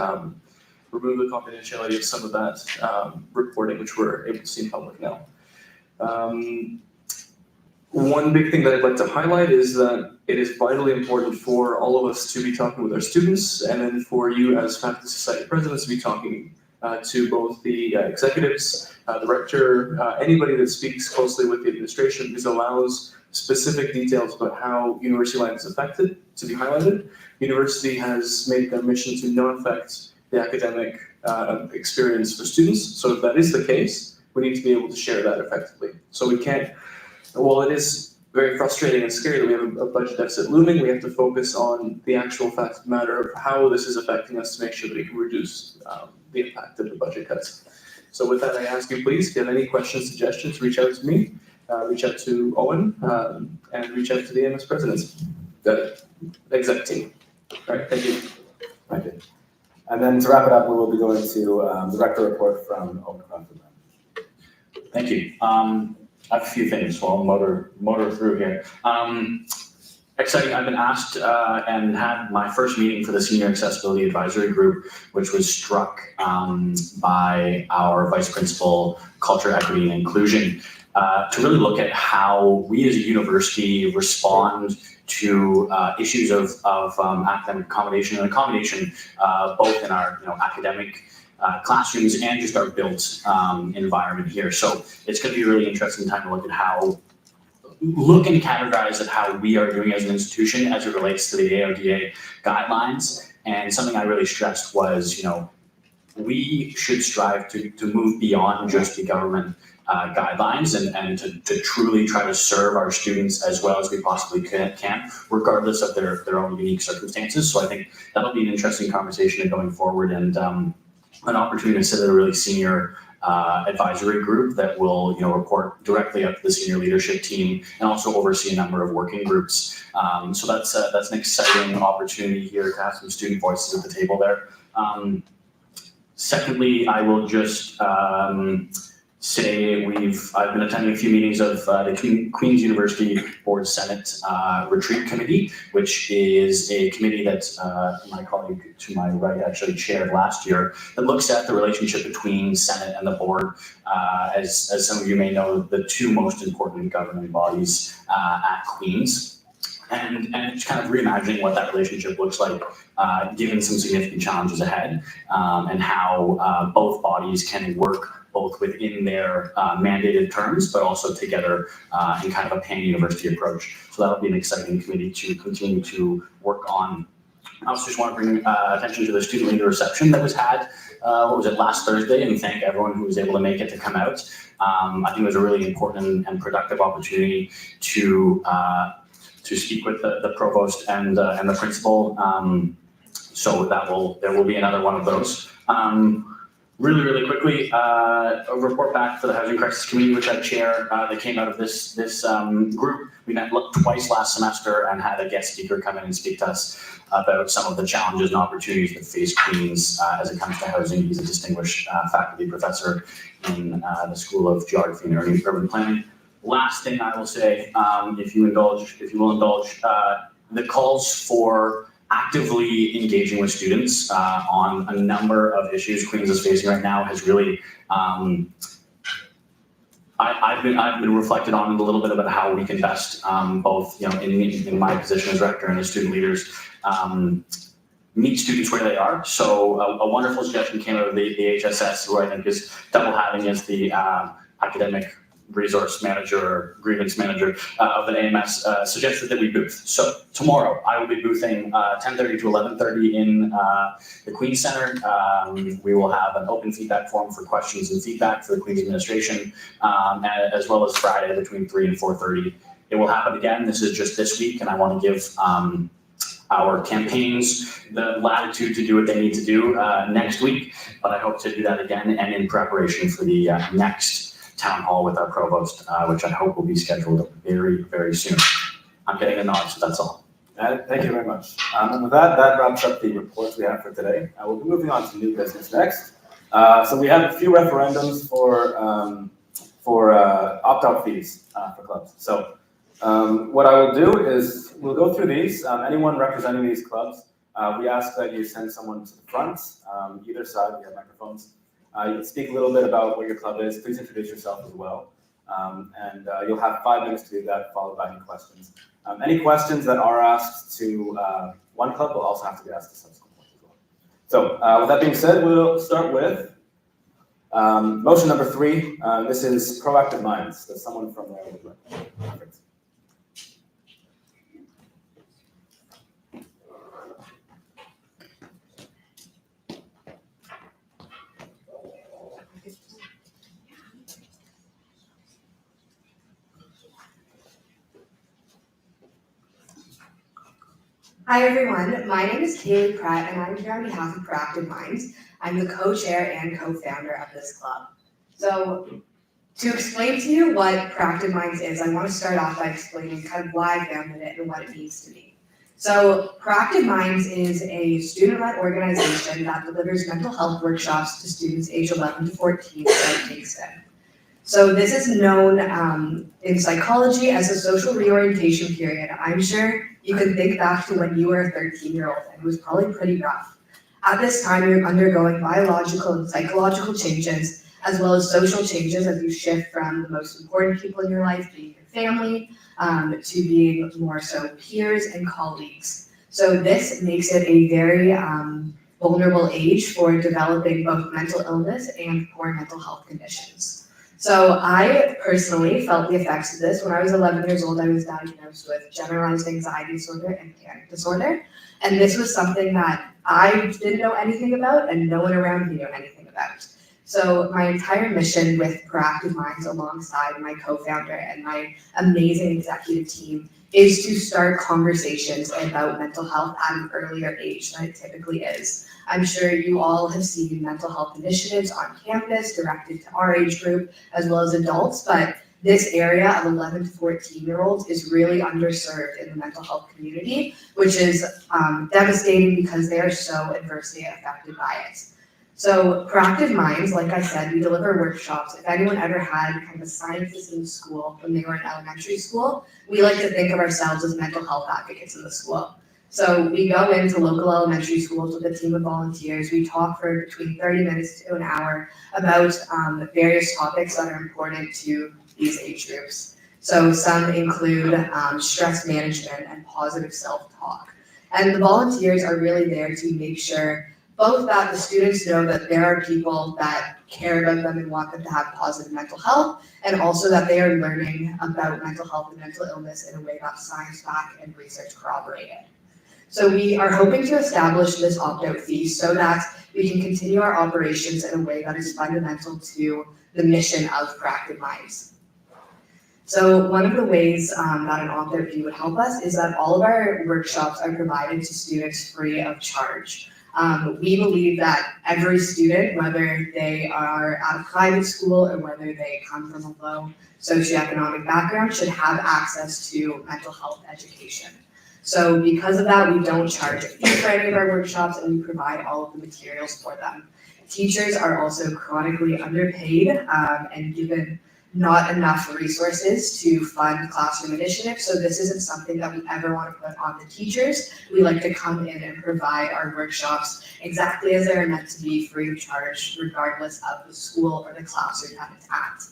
removed the confidentiality of some of that reporting, which we're able to see in public now. One big thing that I'd like to highlight is that it is vitally important for all of us to be talking with our students, and then for you as Faculty Society presidents to be talking to both the executives, the rector, anybody that speaks closely with the administration, because it allows specific details about how university life is affected to be highlighted. University has made a mission to not affect the academic experience for students. So if that is the case, we need to be able to share that effectively. So we can't, while it is very frustrating and scary that we have a budget deficit looming, we have to focus on the actual fact of the matter of how this is affecting us to make sure that we can reduce the impact of the budget cuts. So with that, I ask you, please, if you have any questions, suggestions, reach out to me, reach out to Owen, and reach out to the AMS presidents, the exec team. All right, thank you. Thank you. And then to wrap it up, we will be going to the rector report from Owen. Thank you. I have a few things, so I'll motor through here. Exciting, I've been asked and had my first meeting for the Senior Accessibility Advisory Group, which was struck by our Vice Principal, Culture, Equity, and Inclusion, to really look at how we as a university respond to issues of academic accommodation and accommodation, both in our academic classrooms and just our built environment here. So it's going to be a really interesting time to look and categorize at how we are doing as an institution as it relates to the AODA guidelines. And something I really stressed was, we should strive to move beyond just the government guidelines and to truly try to serve our students as well as we possibly can, regardless of their own unique circumstances. So I think that'll be an interesting conversation going forward, and an opportunity to sit at a really senior advisory group that will report directly up to the senior leadership team and also oversee a number of working groups. So that's an exciting opportunity here to have some student voices at the table there. Secondly, I will just say I've been attending a few meetings of the Queen's University Board Senate Retreat Committee, which is a committee that my colleague to my right actually chaired last year, that looks at the relationship between Senate and the board. As some of you may know, the two most important governing bodies at Queen's. And just kind of reimagining what that relationship looks like, given some significant challenges ahead, and how both bodies can work both within their mandated terms, but also together in kind of a pan-university approach. So that'll be an exciting committee to continue to work on. I also just want to bring attention to the student leader reception that was had, last Thursday, and thank everyone who was able to make it to come out. I think it was a really important and productive opportunity to speak with the provost and the principal. So there will be another one of those. Really quickly, a report back for the Housing Crisis Committee, which I chair, that came out of this group. We met twice last semester and had a guest speaker come in and speak to us about some of the challenges and opportunities that face Queen's as it comes to housing. He's a distinguished faculty professor in the School of Geography and Urban Planning. last thing I will say, if you will indulge, the calls for actively engaging with students on a number of issues Queens is facing right now has really, I've been reflected on a little bit about how we can best, both in my position as rector and as student leaders, meet students where they are. So a wonderful suggestion came out of the HSS, who I think is double having as the academic resource manager or grievance manager of the AMS, suggested that we booth. So tomorrow I will be boothing 10:30 to 11:30 in the Queen's Center. We will have an open feedback forum for questions and feedback for the Queen's administration, as well as Friday between 3 and 4:30. It will happen again. This is just this week, and I want to give our campaigns the latitude to do what they need to do next week, but I hope to do that again and in preparation for the next town hall with our provost, which I hope will be scheduled very, very soon. I'm getting a nod, so that's all. Thank you very much. And with that wraps up the reports we have for today. We'll be moving on to new business next. So we have a few referendums for opt-out fees for clubs. So what I will do is we'll go through these. Anyone representing these clubs, we ask that you send someone to the front, either side. We have microphones. You can speak a little bit about what your club is. Please introduce yourself as well. And you'll have 5 minutes to do that, followed by any questions. Any questions that are asked to one club will also have to be asked to subsequent ones as well. So with that being said, we'll start with motion number 3. This is Proactive Minds. That's someone from there. Perfect. Hi everyone, my name is Kaylee Pratt and I'm here on behalf of Proactive Minds. I'm the co-chair and co-founder of this club. So to explain to you what Proactive Minds is, I want to start off by explaining kind of why I founded it and what it means to me. So Proactive Minds is a student-led organization that delivers mental health workshops to students aged 11 to 14 throughout Kingston. So this is known in psychology as a social reorientation period. I'm sure you can think back to when you were a 13-year-old and it was probably pretty rough. At this time, you're undergoing biological and psychological changes, as well as social changes as you shift from the most important people in your life, being your family, to being more so peers and colleagues. So this makes it a very vulnerable age for developing both mental illness and poor mental health conditions. So I personally felt the effects of this. When I was 11 years old, I was diagnosed with generalized anxiety disorder and panic disorder. And this was something that I didn't know anything about and no one around me knew anything about. So my entire mission with Proactive Minds alongside my co-founder and my amazing executive team is to start conversations about mental health at an earlier age than it typically is. I'm sure you all have seen mental health initiatives on campus directed to our age group as well as adults, but this area of 11 to 14-year-olds is really underserved in the mental health community, which is devastating because they are so adversely affected by it. So Proactive Minds, like I said, we deliver workshops. If anyone ever had kind of a scientist in school when they were in elementary school, we like to think of ourselves as mental health advocates in the school. So we go into local elementary schools with a team of volunteers. We talk for between 30 minutes to an hour about various topics that are important to these age groups. So some include stress management and positive self-talk. And the volunteers are really there to make sure both that the students know that there are people that care about them and want them to have positive mental health, and also that they are learning about mental health and mental illness in a way that's science-backed and research corroborated. So we are hoping to establish this opt-out fee so that we can continue our operations in a way that is fundamental to the mission of Proactive Minds. So one of the ways that an opt-out fee would help us is that all of our workshops are provided to students free of charge. We believe that every student, whether they are at a private school or whether they come from a low socioeconomic background, should have access to mental health education. So because of that, we don't charge a fee for any of our workshops and we provide all of the materials for them. Teachers are also chronically underpaid and given not enough resources to fund classroom initiatives. So this isn't something that we ever want to put on the teachers. We like to come in and provide our workshops exactly as they're meant to be, free of charge, regardless of the school or the classroom that it's at.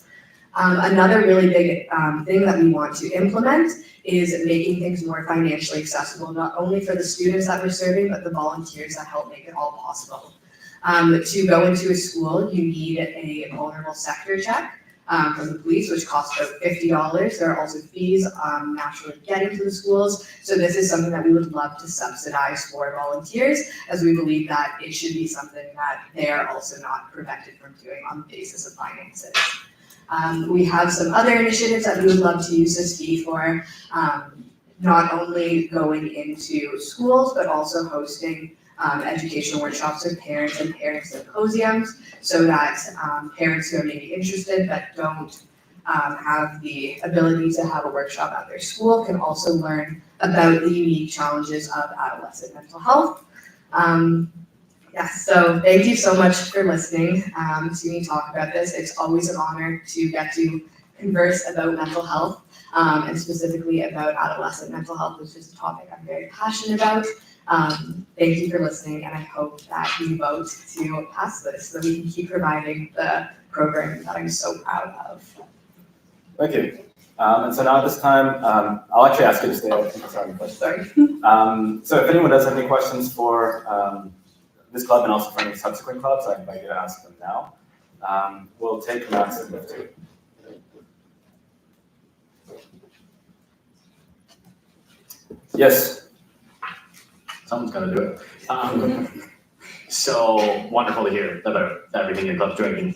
Another really big thing that we want to implement is making things more financially accessible, not only for the students that we're serving, but the volunteers that help make it all possible. To go into a school, you need a vulnerable sector check from the police, which costs about $50. There are also fees naturally getting to the schools. So this is something that we would love to subsidize for volunteers, as we believe that it should be something that they are also not prevented from doing on the basis of finances. We have some other initiatives that we would love to use this fee for, not only going into schools, but also hosting educational workshops with parents and parent symposiums, so that parents who are maybe interested but don't have the ability to have a workshop at their school can also learn about the unique challenges of adolescent mental health. So thank you so much for listening to me talk about this. It's always an honor to get to converse about mental health, and specifically about adolescent mental health, which is a topic I'm very passionate about. Thank you for listening, and I hope that you vote to pass this so that we can keep providing the programming that I'm so proud of. Thank you. And so now at this time, I'll actually ask you to stay up. Sorry. So if anyone does have any questions for this club and also for any subsequent clubs, I invite you to ask them now. We'll take Matt's and move to. Yes. Someone's got to do it. So wonderful to hear about everything your club's doing.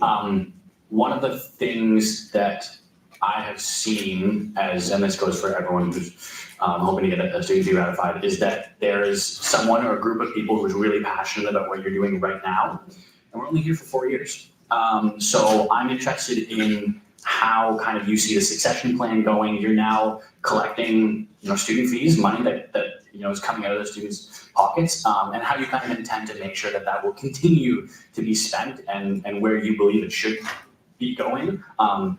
One of the things that I have seen, and this goes for everyone who's hoping to get a student fee ratified, is that there is someone or a group of people who's really passionate about what you're doing right now, and we're only here for 4 years. So I'm interested in how kind of you see the succession plan going. You're now collecting, student fees, money that is coming out of the students' pockets, and how you kind of intend to make sure that that will continue to be spent and where you believe it should be going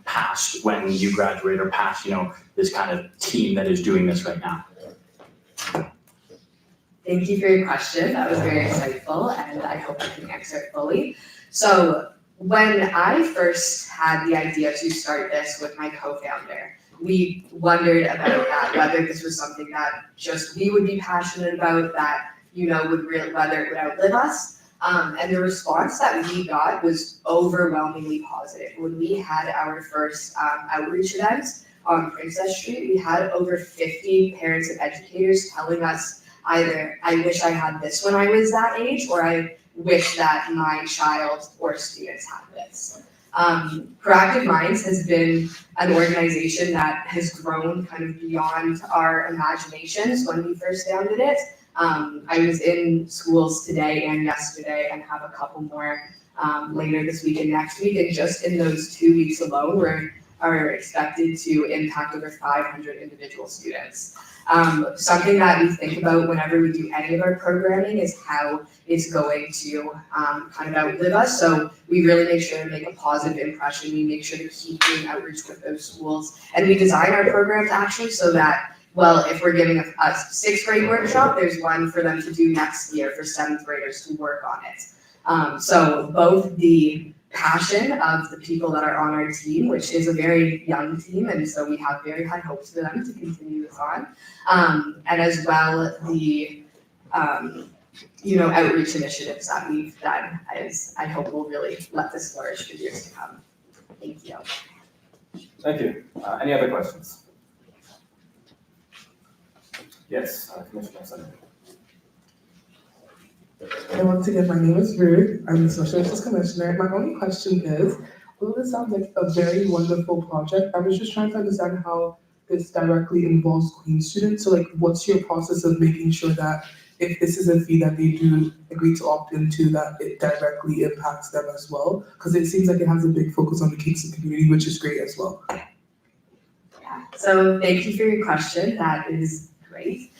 past when you graduate, or past this kind of team that is doing this right now. Thank you for your question. That was very insightful, and I hope I can answer it fully. So when I first had the idea to start this with my co-founder, we wondered about that, whether this was something that just we would be passionate about, that whether it would outlive us. And the response that we got was overwhelmingly positive. When we had our first outreach event on Princess Street, we had over 50 parents and educators telling us either, I wish I had this when I was that age, or I wish that my child or students had this. Proactive Minds has been an organization that has grown kind of beyond our imaginations when we first founded it. I was in schools today and yesterday, and have a couple more later this week and next week, and just in those 2 weeks alone, we are expected to impact over 500 individual students. Something that we think about whenever we do any of our programming is how it's going to kind of outlive us. So we really make sure to make a positive impression. We make sure to keep doing outreach with those schools. And we design our programs actually so that, well, if we're giving a sixth grade workshop, there's one for them to do next year for seventh graders to work on it. So both the passion of the people that are on our team, which is a very young team, and so we have very high hopes for them to continue this on, and as well the outreach initiatives that we've done, as I hope will really let this flourish for years to come. Thank you. Thank you. Any other questions? Yes, Commissioner Senator. And once again, my name is Ruth. I'm the Social Justice Commissioner. My only question is, although this sounds like a very wonderful project, I was just trying to understand how this directly involves Queen students. So what's your process of making sure that if this is a fee that they do agree to opt into, that it directly impacts them as well? Because it seems like it has a big focus on the Kingston community, which is great as well. Yeah, so thank you for your question. That is great.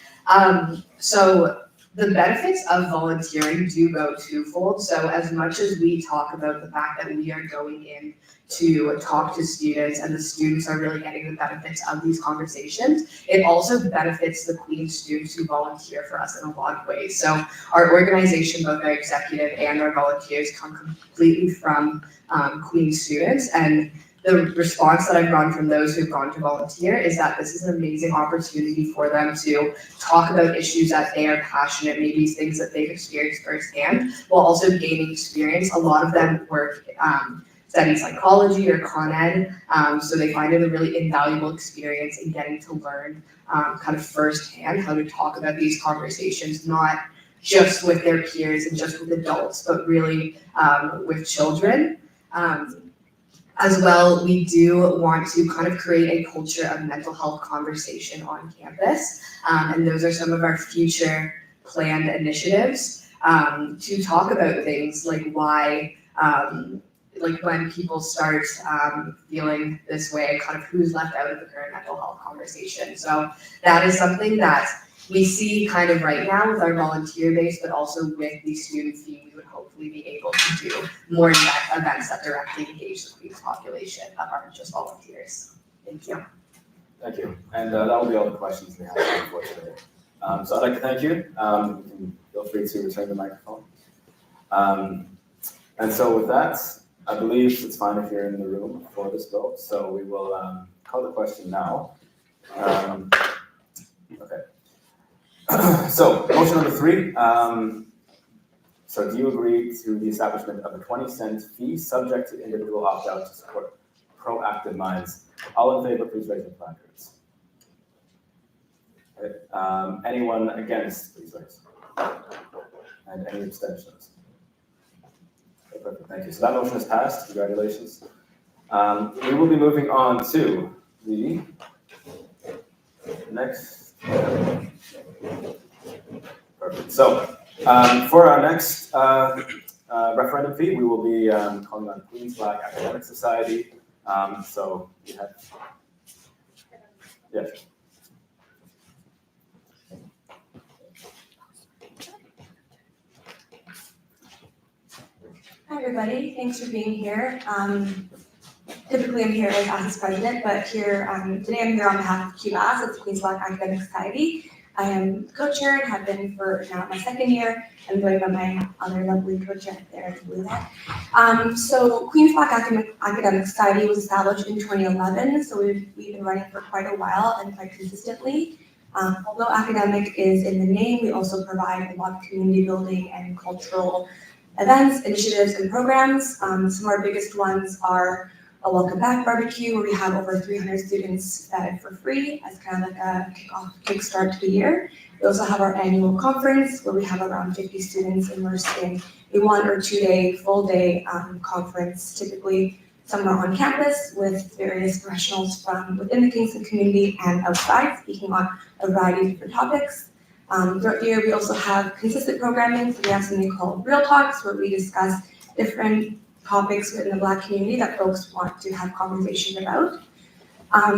So the benefits of volunteering do go twofold. So as much as we talk about the fact that we are going in to talk to students and the students are really getting the benefits of these conversations, it also benefits the Queen's students who volunteer for us in a lot of ways. So our organization, both our executive and our volunteers, come completely from Queen's students, and the response that I've gotten from those who've gone to volunteer is that this is an amazing opportunity for them to talk about issues that they are passionate, maybe things that they've experienced firsthand, while also gaining experience. A lot of them work studying psychology or Con Ed, so they find it a really invaluable experience in getting to learn kind of firsthand how to talk about these conversations, not just with their peers and just with adults, but really with children. As well, we do want to kind of create a culture of mental health conversation on campus, and those are some of our future planned initiatives to talk about things like why, like when people start feeling this way, kind of who's left out of the current mental health conversation. So that is something that we see kind of right now with our volunteer base, but also with the student fee, we would hopefully be able to do more events that directly engage the Queen's population that aren't just volunteers. Thank you. Thank you. And that will be all the questions we have for today. So I'd like to thank you. You can feel free to return the microphone. And so with that, I believe it's fine if you're in the room for this vote. So we will call the question now. Okay. So motion number 3. So do you agree to the establishment of a 20-cent fee subject to individual opt-out to support proactive minds? All in favor, please raise your placards. Okay. Anyone against, please raise. And any abstentions? Okay, perfect, thank you. So that motion is passed. Congratulations. We will be moving on to the next. Perfect. So for our next referendum fee, we will be calling on Queen's Flag Academic Society. So we have, yes. Hi everybody, thanks for being here. Typically I'm here as ASIS president, but here today I'm here on behalf of QMAS, it's Queen's Flag Academic Society. I am co-chair and have been for now my 2nd year. I'm joined by my other lovely co-chair there, So Queen's Flag Academic Society was established in 2011, so we've been running for quite a while and quite consistently. Although academic is in the name, we also provide a lot of community building and cultural events, initiatives, and programs. Some of our biggest ones are a welcome back barbecue where we have over 300 students fed for free as kind of like a kickstart to the year. We also have our annual conference where we have around 50 students immersed in a 1 or 2 day, full day conference, typically somewhere on campus with various professionals from within the Kingston community and outside, speaking on a variety of different topics. Throughout the year, we also have consistent programming. So we have something called Real Talks where we discuss different topics within the Black community that folks want to have conversations about.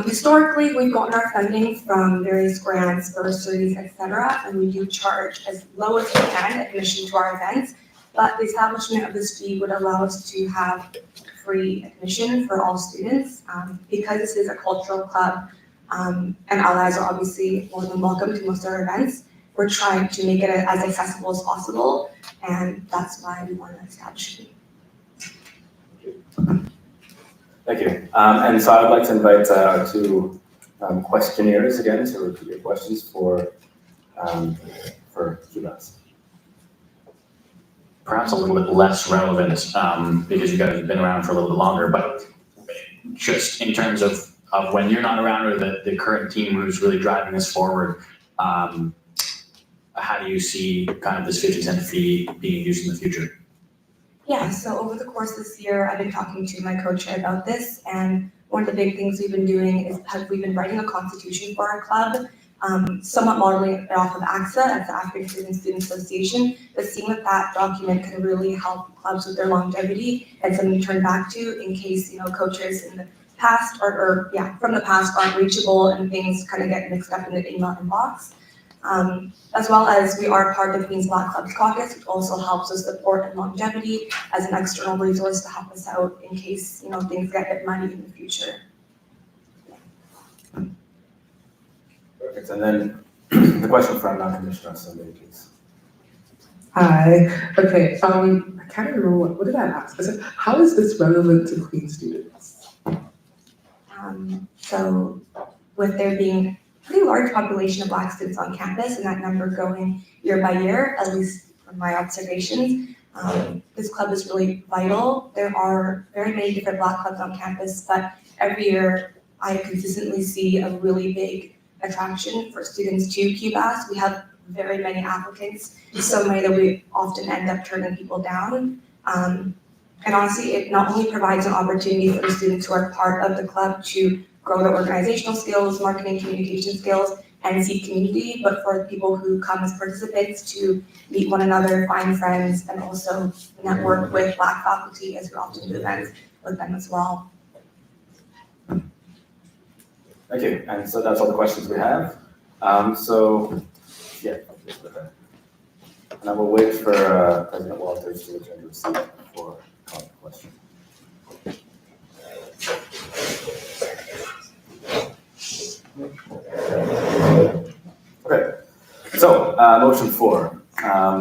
Historically, we've gotten our funding from various grants, bursaries, etc., and we do charge as low as we can admission to our events, but the establishment of this fee would allow us to have free admission for all students. Because this is a cultural club, and allies are obviously more than welcome to most of our events, we're trying to make it as accessible as possible, and that's why we want to establish a fee. Thank you. And so I would like to invite our 2 questionnaires again to repeat your questions for QMAS. Perhaps a little bit less relevant because you guys have been around for a little bit longer, but just in terms of when you're not around or the current team who's really driving this forward, how do you see kind of this 50-cent fee being used in the future? Yeah, so over the course of this year, I've been talking to my co-chair about this, and one of the big things we've been doing is we've been writing a constitution for our club, somewhat modeling it off of AXA, that's the African Student Association, but seeing that document can really help clubs with their longevity and something to turn back to in case, co-chairs in the past from the past aren't reachable and things kind of get mixed up in the email inbox. As well as we are part of the Queen's Black Clubs Caucus, which also helps us support and longevity as an external resource to help us out in case, things get a bit muddy in the future. Perfect. And then the question from Commissioner Assembly, please. Hi. Okay. I can't remember what did I ask? I said, how is this relevant to Queen students? So with there being a pretty large population of Black students on campus and that number growing year by year, at least from my observations, this club is really vital. There are very many different Black clubs on campus, but every year I consistently see a really big attraction for students to QBAS. We have very many applicants, so many that we often end up turning people down. And honestly, it not only provides an opportunity for the students who are part of the club to grow their organizational skills, marketing, communication skills, and seek community, but for people who come as participants to meet one another, find friends, and also network with Black faculty as we often do events with them as well. Thank you. And so that's all the questions we have. And I will wait for President Walters to return to his seat for calling the question. Okay. So, motion 4.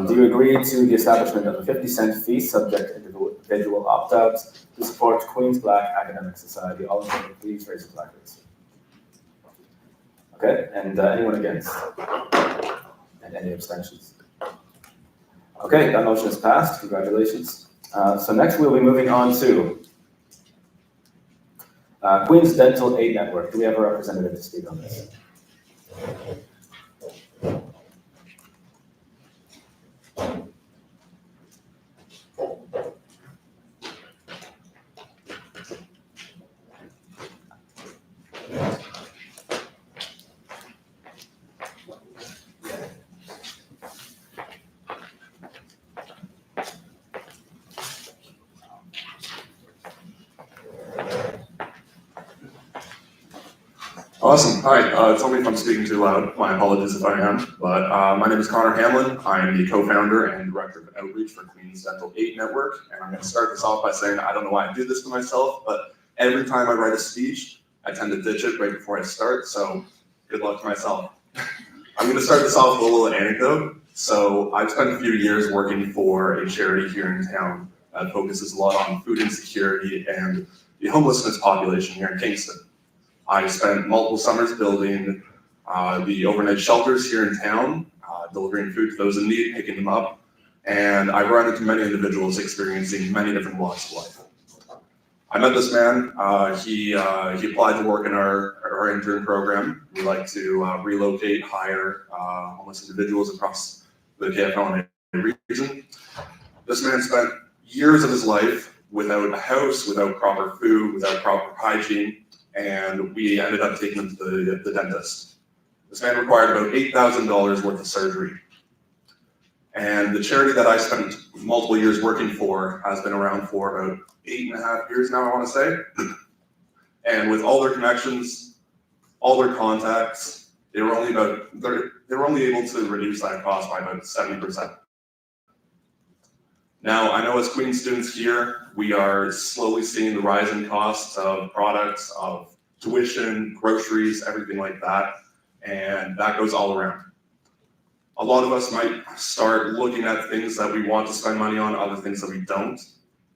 Do you agree to the establishment of a 50-cent fee subject to individual opt-outs to support Queen's Black Academic Society? All in favor, please raise your placards. Okay, and anyone against? And any abstentions? Okay, that motion is passed. Congratulations. So next we'll be moving on to Queen's Dental Aid Network. Do we have a representative to speak on this? Awesome. Hi, tell me if I'm speaking too loud. My apologies if I am. But my name is Connor Hamlin. I am the co-founder and director of outreach for Queen's Dental Aid Network. And I'm going to start this off by saying I don't know why I do this to myself, but every time I write a speech, I tend to ditch it right before I start. So good luck to myself. I'm going to start this off with a little anecdote. So I've spent a few years working for a charity here in town that focuses a lot on food insecurity and the homelessness population here in Kingston. I spent multiple summers building the overnight shelters here in town, delivering food to those in need, picking them up, and I run into many individuals experiencing many different walks of life. I met this man. He applied to work in our intern program. We like to relocate, hire homeless individuals across the KFL region. This man spent years of his life without a house, without proper food, without proper hygiene, and we ended up taking him to the dentist. This man required about $8,000 worth of surgery. And the charity that I spent multiple years working for has been around for about 8.5 years now, I want to say. And with all their connections, all their contacts, they were only able to reduce that cost by about 70%. Now, I know as Queen students here, we are slowly seeing the rise in costs of products, of tuition, groceries, everything like that, and that goes all around. A lot of us might start looking at things that we want to spend money on, other things that we don't,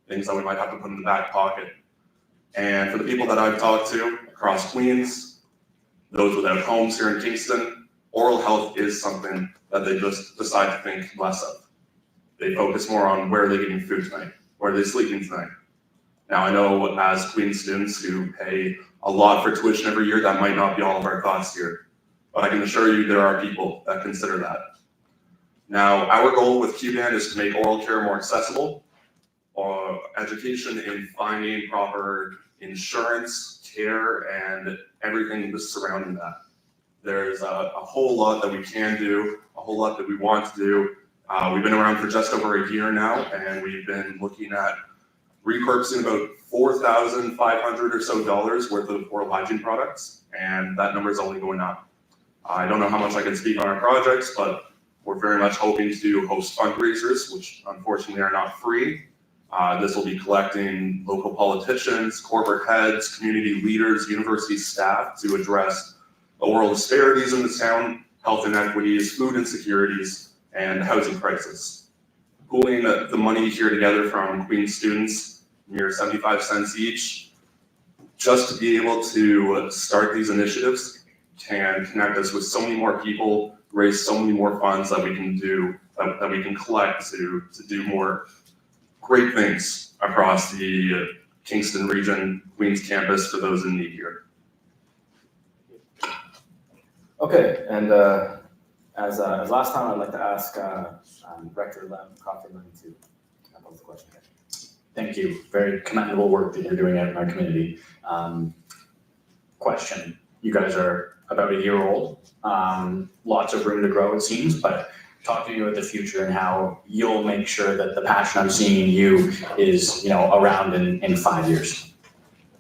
things that we might have to put in the back pocket. And for the people that I've talked to across Queens, those without homes here in Kingston, oral health is something that they just decide to think less of. They focus more on where are they getting food tonight, where are they sleeping tonight. Now I know as Queen students who pay a lot for tuition every year, that might not be all of our thoughts here, but I can assure you there are people that consider that. Now our goal with QDAN is to make oral care more accessible, education in finding proper insurance, care, and everything that's surrounding that. There's a whole lot that we can do, a whole lot that we want to do. We've been around for just over a year now, and we've been looking at repurposing about $4,500 or so worth of oral hygiene products, and that number is only going up. I don't know how much I can speak on our projects, but we're very much hoping to host fundraisers, which unfortunately are not free. This will be collecting local politicians, corporate heads, community leaders, university staff to address oral disparities in the town, health inequities, food insecurities, and housing crisis. Pooling the money here together from Queen's students, near 75 cents each, just to be able to start these initiatives can connect us with so many more people, raise so many more funds that we can do, that we can collect to do more great things across the Kingston region, Queens campus for those in need here. Okay, and as last time, I'd like to ask Rector Coffee Lem to pose the question. Thank you. Very commendable work that you're doing out in our community. Question. You guys are about a year old. Lots of room to grow, it seems, but talk to me about the future and how you'll make sure that the passion I'm seeing in you is, around in 5 years.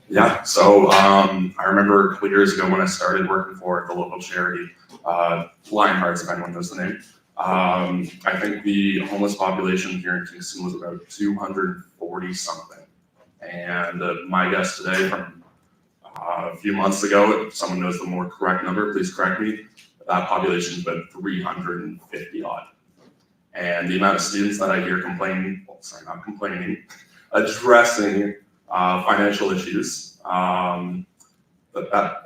Yeah, so I remember a couple years ago when I started working for the local charity, Lionhearts, if anyone knows the name. I think the homeless population here in Kingston was about 240 something. And my guess today from a few months ago, if someone knows the more correct number, please correct me, that population is about 350 odd. And the amount of students that I hear addressing financial issues, that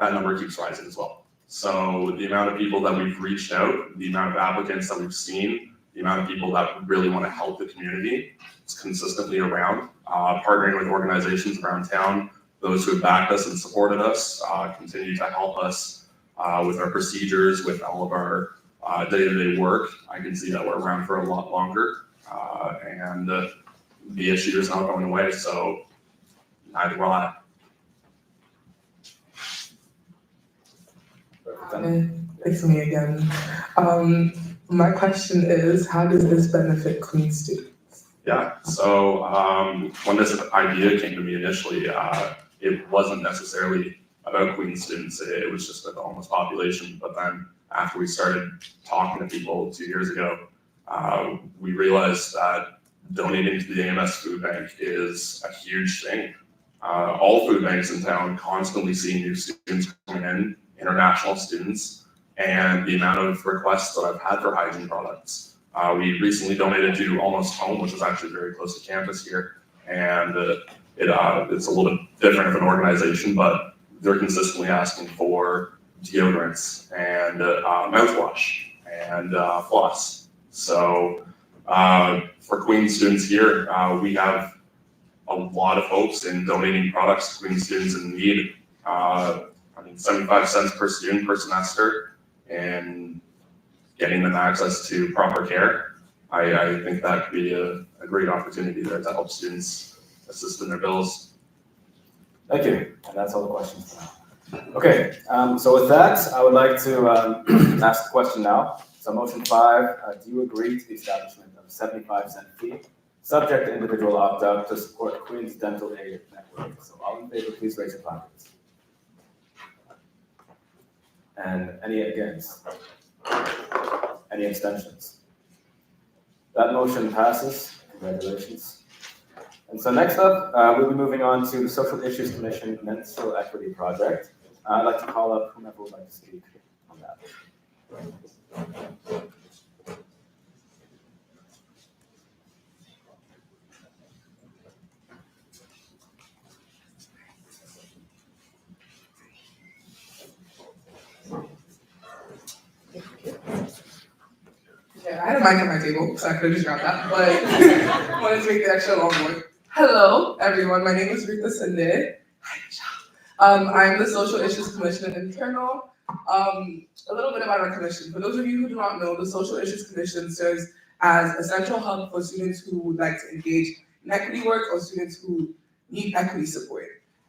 number keeps rising as well. So the amount of people that we've reached out, the amount of applicants that we've seen, the amount of people that really want to help the community is consistently around. Partnering with organizations around town, those who have backed us and supported us, continue to help us with our procedures, with all of our day-to-day work. I can see that we're around for a lot longer, and the issue is not going away, so neither will I. It's me again. My question is, how does this benefit Queen's students? Yeah, so when this idea came to me initially, it wasn't necessarily about Queen's students, it was just about the homeless population. But then after we started talking to people 2 years ago, we realized that donating to the AMS food bank is a huge thing. All food banks in town constantly see new students coming in, international students, and the amount of requests that I've had for hygiene products. We recently donated to Almost Home, which is actually very close to campus here, and it's a little bit different of an organization, but they're consistently asking for deodorants and mouthwash and floss. So for Queen's students here, we have a lot of hopes in donating products to Queen's students in need. 75 cents per student per semester, and getting them access to proper care. I think that could be a great opportunity there to help students assist in their bills. Thank you, and that's all the questions for now. Okay, so with that, I would like to ask the question now. So motion 5, do you agree to the establishment of 75-cent fee, subject to individual opt-out to support Queen's Dental Aid Network? So all in favor, please raise your pockets. And any against? Any abstentions? That motion passes. Congratulations. And so next up, we'll be moving on to the Social Issues Commission Menstrual Equity Project. I'd like to call up whomever would like to speak on that. Yeah, I had a mic at my table, so I could have just grabbed that, but I wanted to make the extra long one. Hello, everyone. My name is Rita Sinde. I'm the Social Issues Commission internal. A little bit about our commission. For those of you who do not know, the Social Issues Commission serves as a central hub for students who would like to engage in equity work or students who need equity support.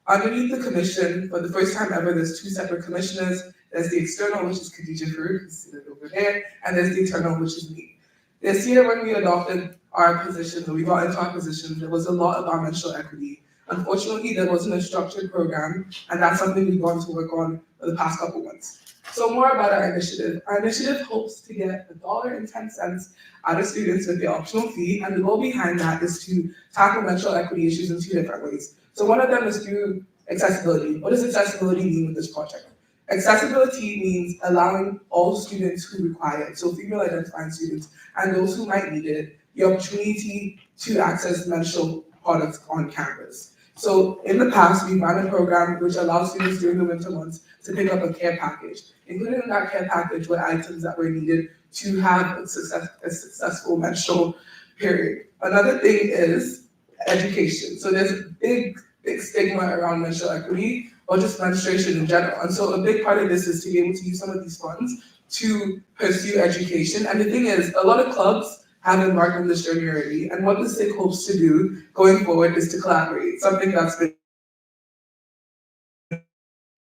Underneath the commission, for the first time ever, there's 2 separate commissioners. There's the external, which is Khadija Farouk, who's seated over there, and there's the internal, which is me. This year, when we adopted our position, when we got into our position, there was a lot about menstrual equity Unfortunately, there wasn't a structured program, and that's something we've gone to work on for the past couple months. So more about our initiative. Our initiative hopes to get $1.10 out of students with the optional fee, and the goal behind that is to tackle mental equity issues in 2 different ways. So one of them is through accessibility. What does accessibility mean with this project? Accessibility means allowing all students who require it, so female identifying students and those who might need it, the opportunity to access menstrual products on campus. So in the past, we ran a program which allows students during the winter months to pick up a care package. Included in that care package were items that were needed to have a successful menstrual period. Another thing is education. So there's a big stigma around menstrual equity or just menstruation in general. And so a big part of this is to be able to use some of these funds to pursue education. And the thing is, a lot of clubs have embarked on this journey already. And what the SIG hopes to do going forward is to collaborate, something that's been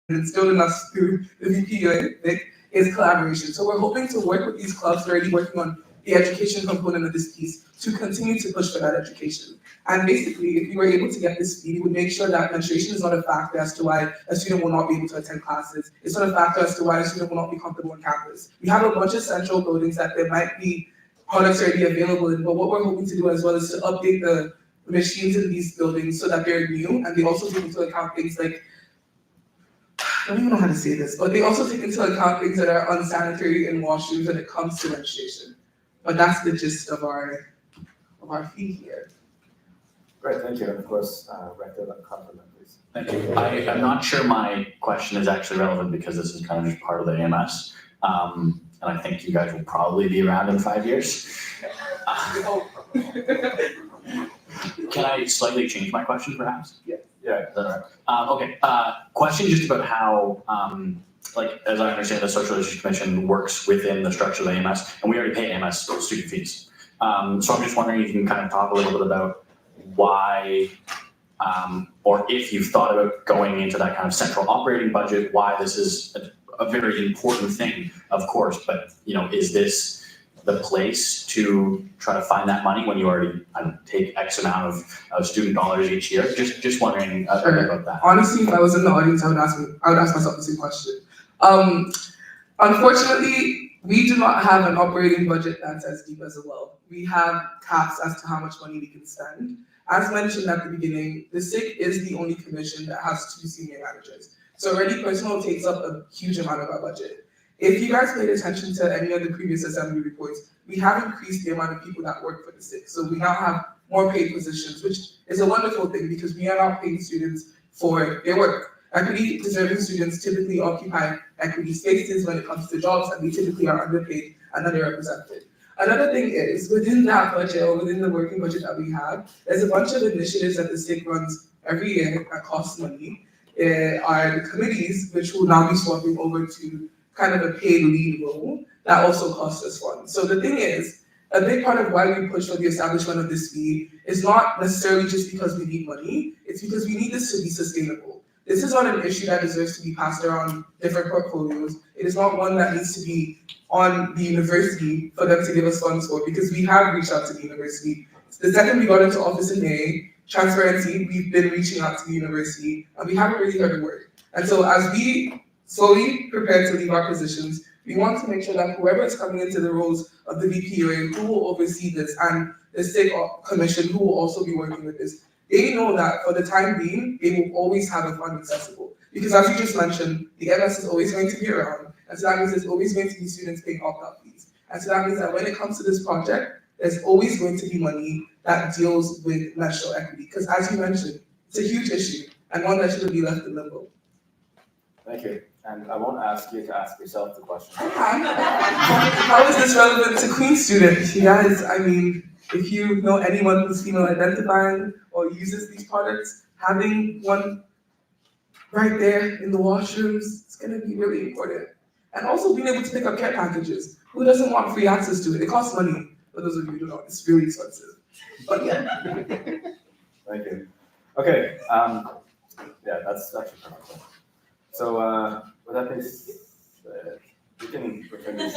instilled in us through the VPUA is collaboration. So we're hoping to work with these clubs already working on the education component of this piece to continue to push for that education. And basically, if you were able to get this fee, we would make sure that menstruation is not a factor as to why a student will not be able to attend classes. It's not a factor as to why a student will not be comfortable on campus. We have a bunch of central buildings that there might be products already available in, but what we're hoping to do as well is to update the machines in these buildings so that they're new, and they also take into account things like, I don't even know how to say this, but they also take into account things that are unsanitary in washrooms when it comes to menstruation. But that's the gist of our fee here. Great, thank you. And of course, Rector, compliment, please. Thank you. I'm not sure my question is actually relevant because this is kind of just part of the AMS. And I think you guys will probably be around in 5 years. Can I slightly change my question perhaps? Yeah. Yeah. Is that all right? Okay, question just about how, like, as I understand, the Social Issues Commission works within the structure of the AMS, and we already pay AMS student fees. So I'm just wondering if you can kind of talk a little bit about why, or if you've thought about going into that kind of central operating budget, why this is a very important thing, of course, but, you know, is this the place to try to find that money when you already take X amount of student dollars each year? Just wondering about that. Honestly, if I was in the audience, I would ask myself the same question. Unfortunately, we do not have an operating budget that's as deep as a well. We have caps as to how much money we can spend. As mentioned at the beginning, the SIC is the only commission that has 2 senior managers. So already personnel takes up a huge amount of our budget. If you guys paid attention to any of the previous assembly reports, we have increased the amount of people that work for the SIC. So we now have more paid positions, which is a wonderful thing because we are not paying students for their work. Equity deserving students typically occupy equity spaces when it comes to jobs, and we typically are underpaid and underrepresented. Another thing is, within that budget or within the working budget that we have, there's a bunch of initiatives that the SIC runs every year that cost money. Are the committees, which will now be swapping over to kind of a paid lead role, that also costs us funds. So the thing is, a big part of why we push for the establishment of this fee is not necessarily just because we need money, it's because we need this to be sustainable. This is not an issue that deserves to be passed around different portfolios. It is not one that needs to be on the university for them to give us funds for, because we have reached out to the university. The second we got into office in May, transparency, we've been reaching out to the university, and we haven't really heard a word. And so as we slowly prepare to leave our positions, we want to make sure that whoever is coming into the roles of the VPUA, who will oversee this, and the SIG commission, who will also be working with this, they know that for the time being, they will always have a fund accessible. Because as you just mentioned, the MS is always going to be around, and so that means there's always going to be students paying opt-out fees. And so that means that when it comes to this project, there's always going to be money that deals with menstrual equity. Because as you mentioned, it's a huge issue, and one that shouldn't be left in limbo. Thank you. And I won't ask you to ask yourself the question. How is this relevant to Queen students? You guys, I mean, if you know anyone who's female identifying or uses these products, having one right there in the washrooms, it's gonna be really important. And also being able to pick up care packages. Who doesn't want free access to it? It costs money, for those of you who don't know, it's really expensive. But yeah. Thank you. Okay, yeah, that's actually perfect. So, with that being said, we can return to the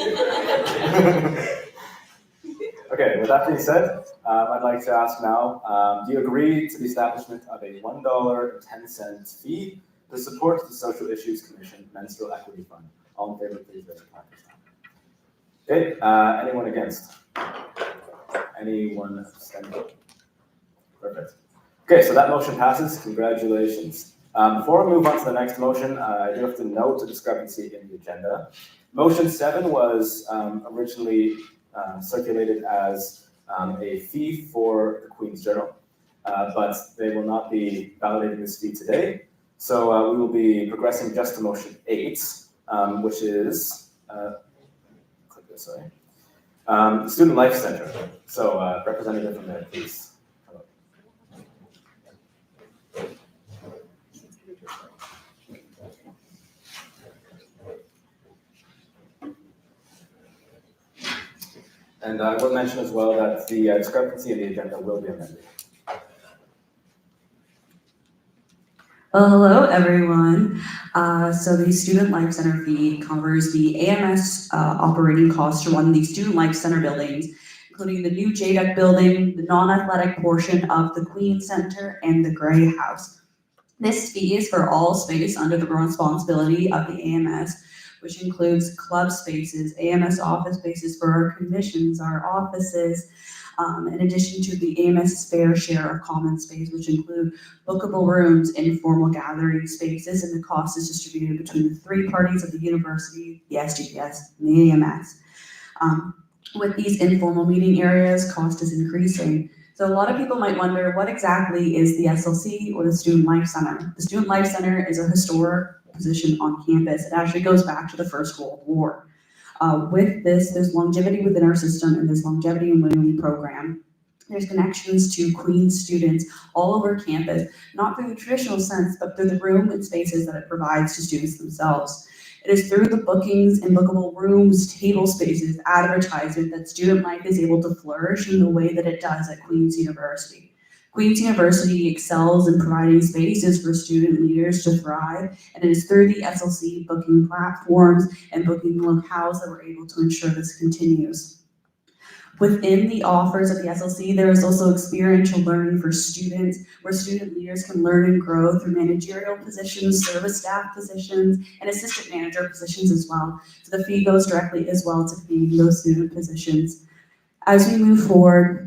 Okay, with that being said, I'd like to ask now, do you agree to the establishment of a $1.10 fee to support the Social Issues Commission Menstrual Equity Fund? All in favor, please raise your hand. Okay, anyone against? Anyone abstaining? Perfect. Okay, so that motion passes. Congratulations. Before we move on to the next motion, I do have to note a discrepancy in the agenda. Motion 7 was originally circulated as a fee for the Queen's Journal, but they will not be validating this fee today. So we will be progressing just to motion 8, which is, click this, sorry, Student Life Center. So representative from there, please. And I will mention as well that the discrepancy in the agenda will be amended. Well, hello everyone. So the Student Life Center fee covers the AMS operating costs to run the Student Life Center buildings, including the new JDEC building, the non-athletic portion of the Queen Center, and the Gray House. This fee is for all space under the responsibility of the AMS, which includes club spaces, AMS office spaces for our commissions, our offices, in addition to the AMS fair share of common space, which include bookable rooms, informal gathering spaces, and the cost is distributed between the 3 parties of the university, the SGPS, and the AMS. With these informal meeting areas, cost is increasing. So a lot of people might wonder, what exactly is the SLC or the Student Life Center? The Student Life Center is a historic position on campus. It actually goes back to the First World War. With this, there's longevity within our system, and there's longevity in winning the program. There's connections to Queen students all over campus, not through the traditional sense, but through the room and spaces that it provides to students themselves. It is through the bookings and bookable rooms, table spaces, advertisement that student life is able to flourish in the way that it does at Queen's University. Queen's University excels in providing spaces for student leaders to thrive, and it is through the SLC booking platforms and booking locales that we're able to ensure this continues. Within the offers of the SLC, there is also experiential learning for students, where student leaders can learn and grow through managerial positions, service staff positions, and assistant manager positions as well. So the fee goes directly as well to feeding those student positions. As we move forward,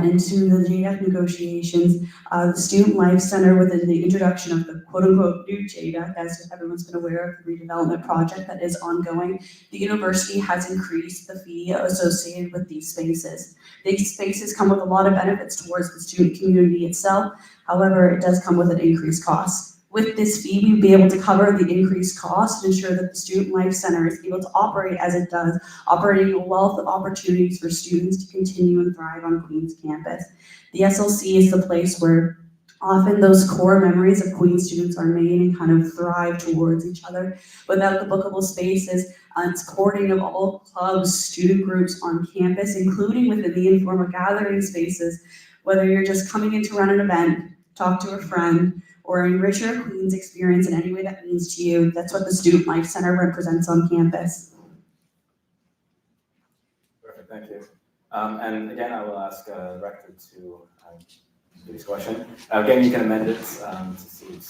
into the JDEC negotiations, the Student Life Center, within the introduction of the quote-unquote new JDEC, as everyone's been aware of the redevelopment project that is ongoing, the university has increased the fee associated with these spaces. These spaces come with a lot of benefits towards the student community itself. However, it does come with an increased cost. With this fee, we'll be able to cover the increased cost and ensure that the Student Life Center is able to operate as it does, operating a wealth of opportunities for students to continue and thrive on Queen's campus. The SLC is the place where often those core memories of Queen students are made and kind of thrive towards each other. Without the bookable spaces and supporting of all clubs, student groups on campus, including within the informal gathering spaces, whether you're just coming in to run an event, talk to a friend, or enrich your Queen's experience in any way that means to you, that's what the Student Life Center represents on campus. Perfect, thank you. And again, I will ask Rector to do this question. Again, you can amend it to suit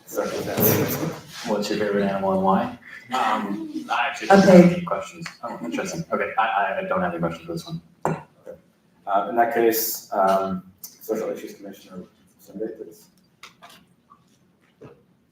circumstances. What's your favorite animal and why? I actually don't have any questions. Oh, interesting. Okay, I don't have any questions for this one. Okay. In that case, Social Issues Commissioner Sunday, please.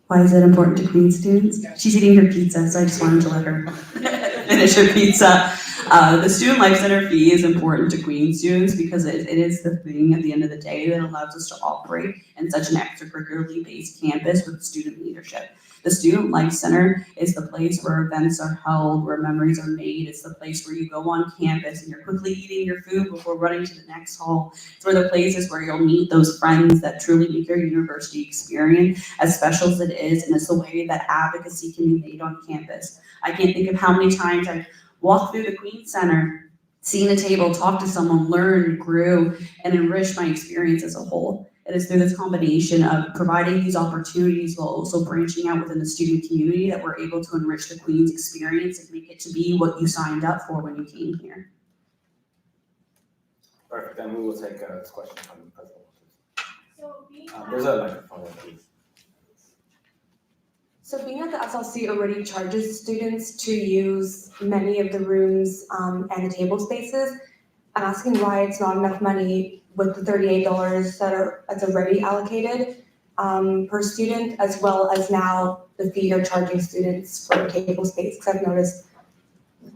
Why is it important to Queen students? She's eating her pizza, so I just wanted to let her finish her pizza. The Student Life Center fee is important to Queen students because it is the thing at the end of the day that allows us to operate in such an extracurricularly based campus with student leadership. The Student Life Center is the place where events are held, where memories are made. It's the place where you go on campus and you're quickly eating your food before running to the next hall. It's where the places where you'll meet those friends that truly make your university experience as special as it is, and it's the way that advocacy can be made on campus. I can't think of how many times I've walked through the Queen Center, seen a table, talked to someone, learned, grew, and enriched my experience as a whole. It is through this combination of providing these opportunities while also branching out within the student community that we're able to enrich the Queen's experience and make it to be what you signed up for when you came here. Perfect, then we will take this question from the president. There's a microphone there, please. So being that the SLC already charges students to use many of the rooms and the table spaces, I'm asking why it's not enough money with the $38 that's already allocated per student, as well as now the fee you're charging students for table space, because I've noticed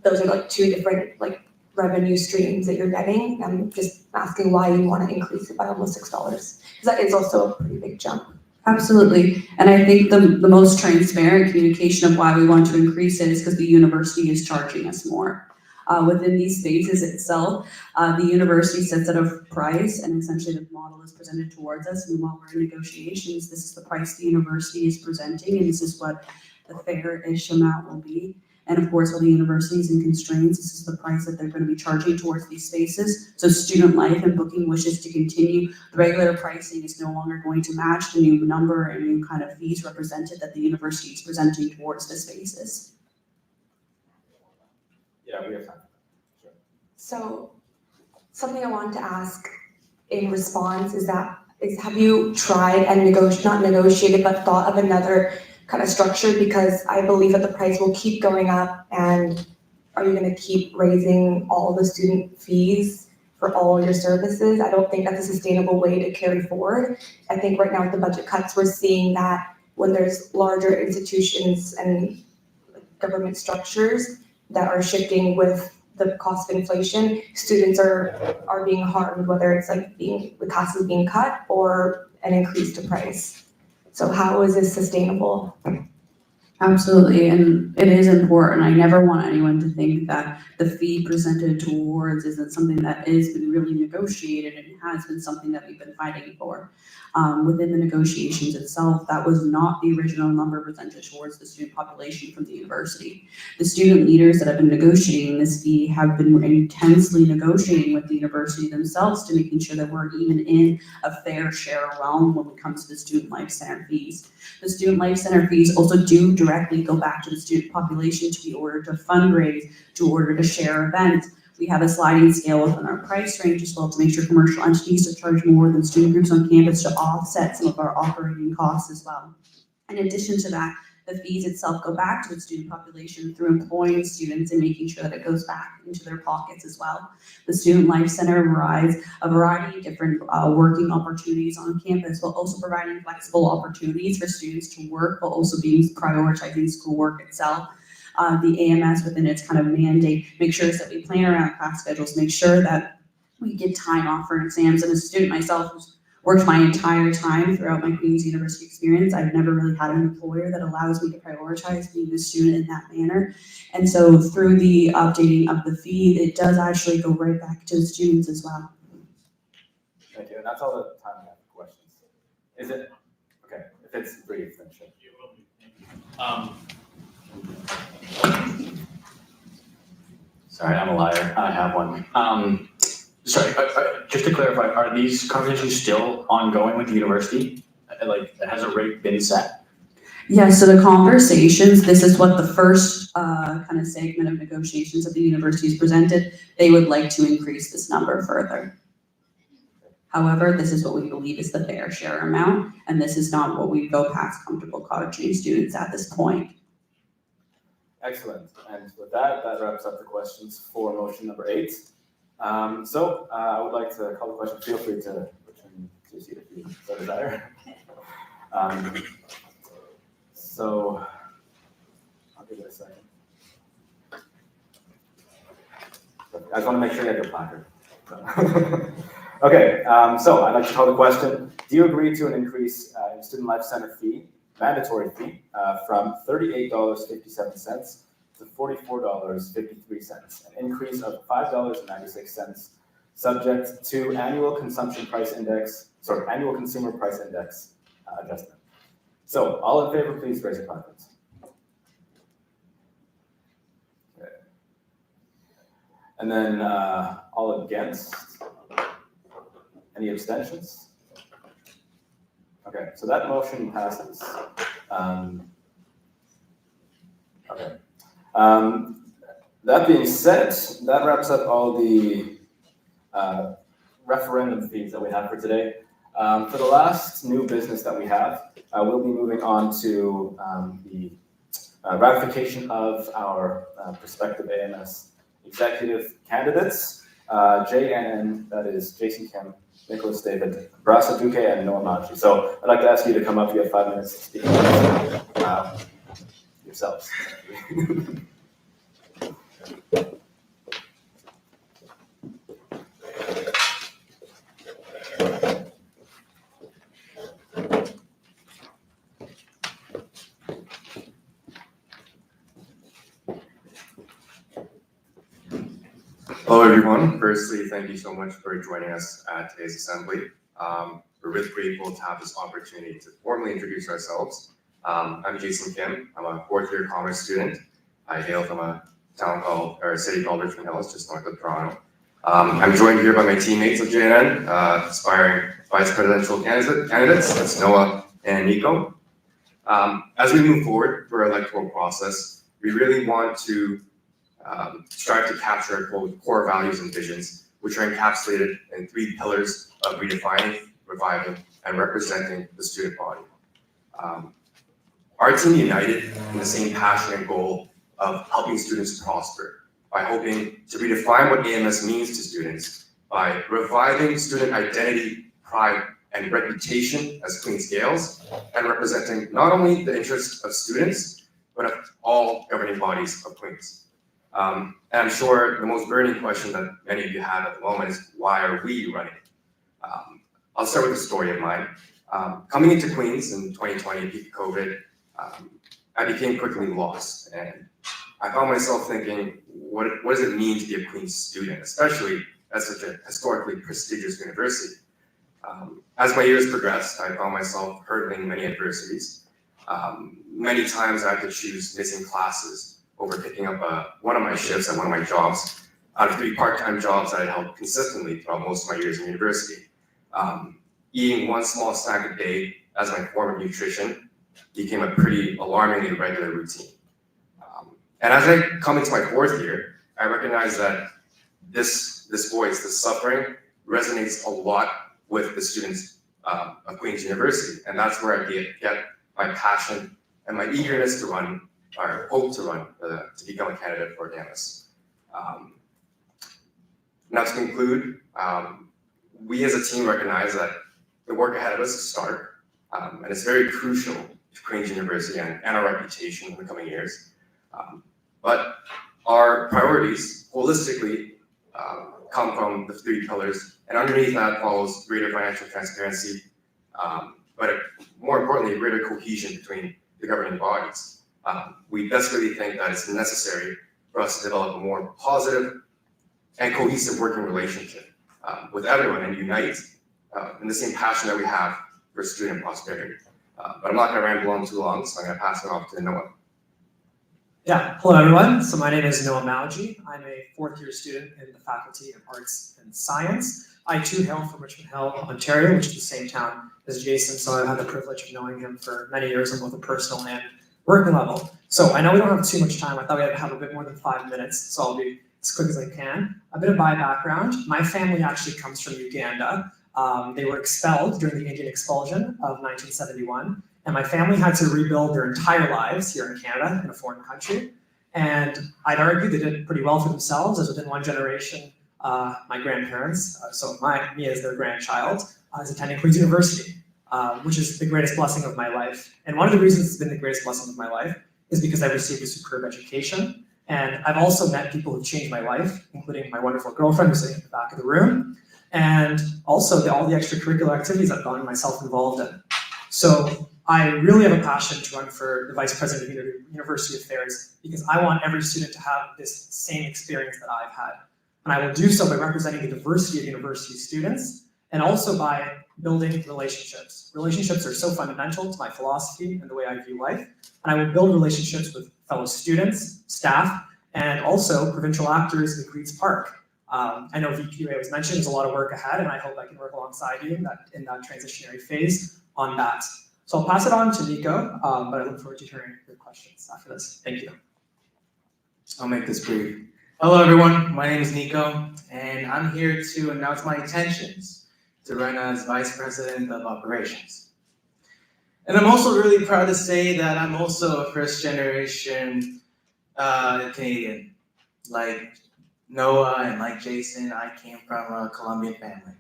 those are like two different like revenue streams that you're getting. I'm just asking why you want to increase it by almost $6, because that is also a pretty big jump. Absolutely. And I think the most transparent communication of why we want to increase it is because the university is charging us more. Within these spaces itself, the university sets out a price, and essentially the model is presented towards us. And while we're in negotiations, this is the price the university is presenting, and this is what the fair-ish amount will be. And of course, while the university is in constraints, this is the price that they're going to be charging towards these spaces. So student life and booking wishes to continue. The regular pricing is no longer going to match the new number and new kind of fees represented that the university is presenting towards the spaces. Yeah, we have time. Sure. So something I wanted to ask in response is have you tried and not negotiated, but thought of another kind of structure, because I believe that the price will keep going up, and are you going to keep raising all the student fees for all your services? I don't think that's a sustainable way to carry forward. I think right now with the budget cuts, we're seeing that when there's larger institutions and government structures that are shifting with the cost of inflation, students are being harmed, whether it's like the cost is being cut or an increase to price. So how is this sustainable? Absolutely, and it is important. I never want anyone to think that the fee presented towards isn't something that is been really negotiated, and it has been something that we've been fighting for. Within the negotiations itself, that was not the original number presented towards the student population from the university. The student leaders that have been negotiating this fee have been intensely negotiating with the university themselves to making sure that we're even in a fair share realm when it comes to the student life center fees. The student life center fees also do directly go back to the student population to be ordered to fundraise, to order to share events. We have a sliding scale within our price range as well to make sure commercial entities are charged more than student groups on campus to offset some of our operating costs as well. In addition to that, the fees itself go back to the student population through employing students and making sure that it goes back into their pockets as well. The Student Life Center provides a variety of different working opportunities on campus, while also providing flexible opportunities for students to work, while also prioritizing schoolwork itself. The AMS within its kind of mandate makes sure that we plan around class schedules, make sure that we get time off for exams. And as a student myself who's worked my entire time throughout my Queen's University experience, I've never really had an employer that allows me to prioritize being a student in that manner. And so through the updating of the fee, it does actually go right back to the students as well. Thank you, and that's all the time we have for questions. Is it? Okay, if it's brief, then sure. Sorry, I'm a liar. I have one. Sorry, just to clarify, are these conversations still ongoing with the university? Like, has a rate been set? Yeah, so the conversations, this is what the first kind of segment of negotiations that the university has presented. They would like to increase this number further. However, this is what we believe is the fair share amount, and this is not what we go past comfortable cottaging students at this point. Excellent, and with that, that wraps up the questions for motion number 8. I would like to call the question. Feel free to return to your seat if you so desire. So I'll give it a second. I just want to make sure you have your placard. Okay, so I'd like to call the question. Do you agree to an increase in Student Life Center fee, mandatory fee, from $38.57 to $44.53, an increase of $5.96, subject to annual consumer price index adjustment. So, all in favor, please raise your placards. Okay. And then all against? Any abstentions? Okay, so that motion passes. Okay. That being said, that wraps up all the referendum fees that we have for today. For the last new business that we have, we'll be moving on to the ratification of our prospective AMS executive candidates, JNN, that is Jason Kim, Nicholas David, Brasa Duque, and Noah Machi. So I'd like to ask you to come up. You have 5 minutes to speak yourselves. Hello, everyone. Firstly, thank you so much for joining us at today's assembly. We're really grateful to have this opportunity to formally introduce ourselves. I'm Jason Kim. I'm a fourth-year commerce student. I hail from a city called Richmond Hills, just north of Toronto. I'm joined here by my teammates of JNN, aspiring vice presidential candidates. That's Noah and Nico. As we move forward through our electoral process, we really want to strive to capture our core values and visions, which are encapsulated in 3 pillars of redefining, reviving, and representing the student body. Our team united in the same passion and goal of helping students prosper by hoping to redefine what AMS means to students by reviving student identity, pride, and reputation as Queen's Gales, and representing not only the interests of students, but of all governing bodies of Queens. And I'm sure the most burning question that many of you have at the moment is, why are we running? I'll start with a story of mine. Coming into Queens in 2020, peak COVID, I became quickly lost. And I found myself thinking, what does it mean to be a Queens student, especially at such a historically prestigious university? As my years progressed, I found myself hurdling many adversities. Many times I had to choose missing classes over picking up one of my shifts at one of my jobs out of 3 part-time jobs that I held consistently throughout most of my years in university. Eating 1 small snack a day as my form of nutrition became a pretty alarmingly regular routine. And as I come into my 4th year, I recognize that this voice, this suffering, resonates a lot with the students of Queen's University. And that's where I get my passion and my eagerness to run, or hope to run, to become a candidate for AMS. Now to conclude, we as a team recognize that the work ahead of us is stark, and it's very crucial to Queen's University and our reputation in the coming years. But our priorities holistically come from the 3 pillars, and underneath that follows greater financial transparency, but more importantly, greater cohesion between the governing bodies. We desperately think that it's necessary for us to develop a more positive and cohesive working relationship with everyone and unite in the same passion that we have for student prosperity. But I'm not going to ramble on too long, so I'm going to pass it off to Noah. Yeah, hello everyone. So my name is Noah Mauji. I'm a 4th-year student in the Faculty of Arts and Science. I too hail from Richmond Hill, Ontario, which is the same town as Jason, so I've had the privilege of knowing him for many years on both a personal and working level. So I know we don't have too much time. I thought we'd have a bit more than 5 minutes, so I'll be as quick as I can. A bit of my background. My family actually comes from Uganda. They were expelled during the Indian expulsion of 1971. And my family had to rebuild their entire lives here in Canada, in a foreign country. And I'd argue they did pretty well for themselves, as within 1 generation, my grandparents, me as their grandchild, is attending Queen's University, which is the greatest blessing of my life. And one of the reasons it's been the greatest blessing of my life is because I received a superb education. And I've also met people who've changed my life, including my wonderful girlfriend who's sitting at the back of the room, and also all the extracurricular activities I've gotten myself involved in. So I really have a passion to run for the Vice President of University Affairs because I want every student to have this same experience that I've had. And I will do so by representing the diversity of university students and also by building relationships. Relationships are so fundamental to my philosophy and the way I view life. And I will build relationships with fellow students, staff, and also provincial actors in Queen's Park. I know VQA was mentioned, there's a lot of work ahead, and I hope I can work alongside you in that transitionary phase on that. So I'll pass it on to Nico, but I look forward to hearing your questions after this. Thank you. I'll make this brief. Hello, everyone. My name is Nico, and I'm here to announce my intentions to run as Vice President of Operations. And I'm also really proud to say that I'm also a first-generation Canadian. Like Noah and like Jason, I came from a Colombian family.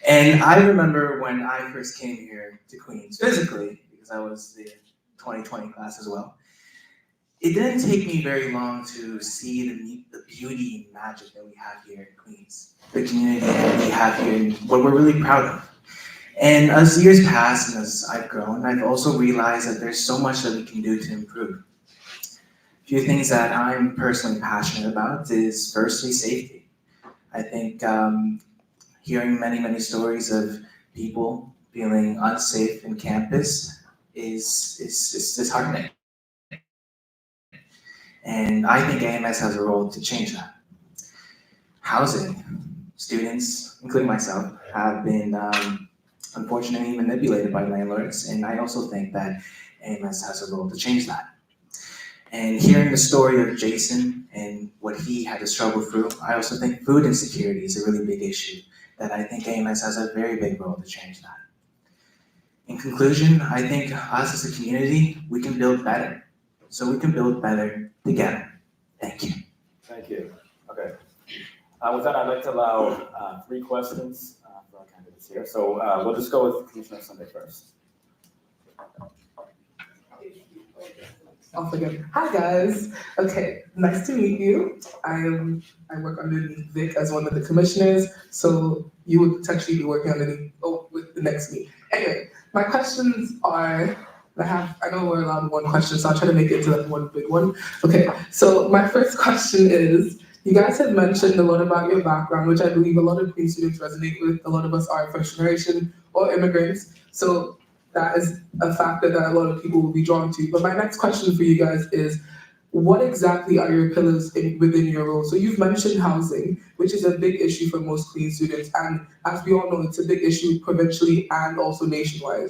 And I remember when I first came here to Queens, physically, because I was the 2020 class as well. It didn't take me very long to see the beauty and magic that we have here in Queens, the community that we have here, and what we're really proud of. And as years pass and as I've grown, I've also realized that there's so much that we can do to improve. A few things that I'm personally passionate about is firstly safety. I think hearing many stories of people feeling unsafe in campus is disheartening. And I think AMS has a role to change that. Housing. Students, including myself, have been unfortunately manipulated by landlords, and I also think that AMS has a role to change that. And hearing the story of Jason and what he had to struggle through, I also think food insecurity is a really big issue that I think AMS has a very big role to change that. In conclusion, I think us as a community, we can build better. So we can build better together. Thank you. Thank you. Okay. With that, I'd like to allow 3 questions for our candidates here. So we'll just go with Commissioner Sunday first. Off again. Hi guys. Okay, nice to meet you. I work underneath Vic as one of the commissioners, so you would potentially be working underneath with the next me. Anyway, my questions are. I know we're allowed one question, so I'll try to make it into like one big one. Okay, so my first question is, you guys have mentioned a lot about your background, which I believe a lot of Queen's students resonate with. A lot of us are first generation or immigrants, so that is a factor that a lot of people will be drawn to. But my next question for you guys is, what exactly are your pillars within your role? So you've mentioned housing, which is a big issue for most Queen's students, and as we all know, it's a big issue provincially and also nationwide.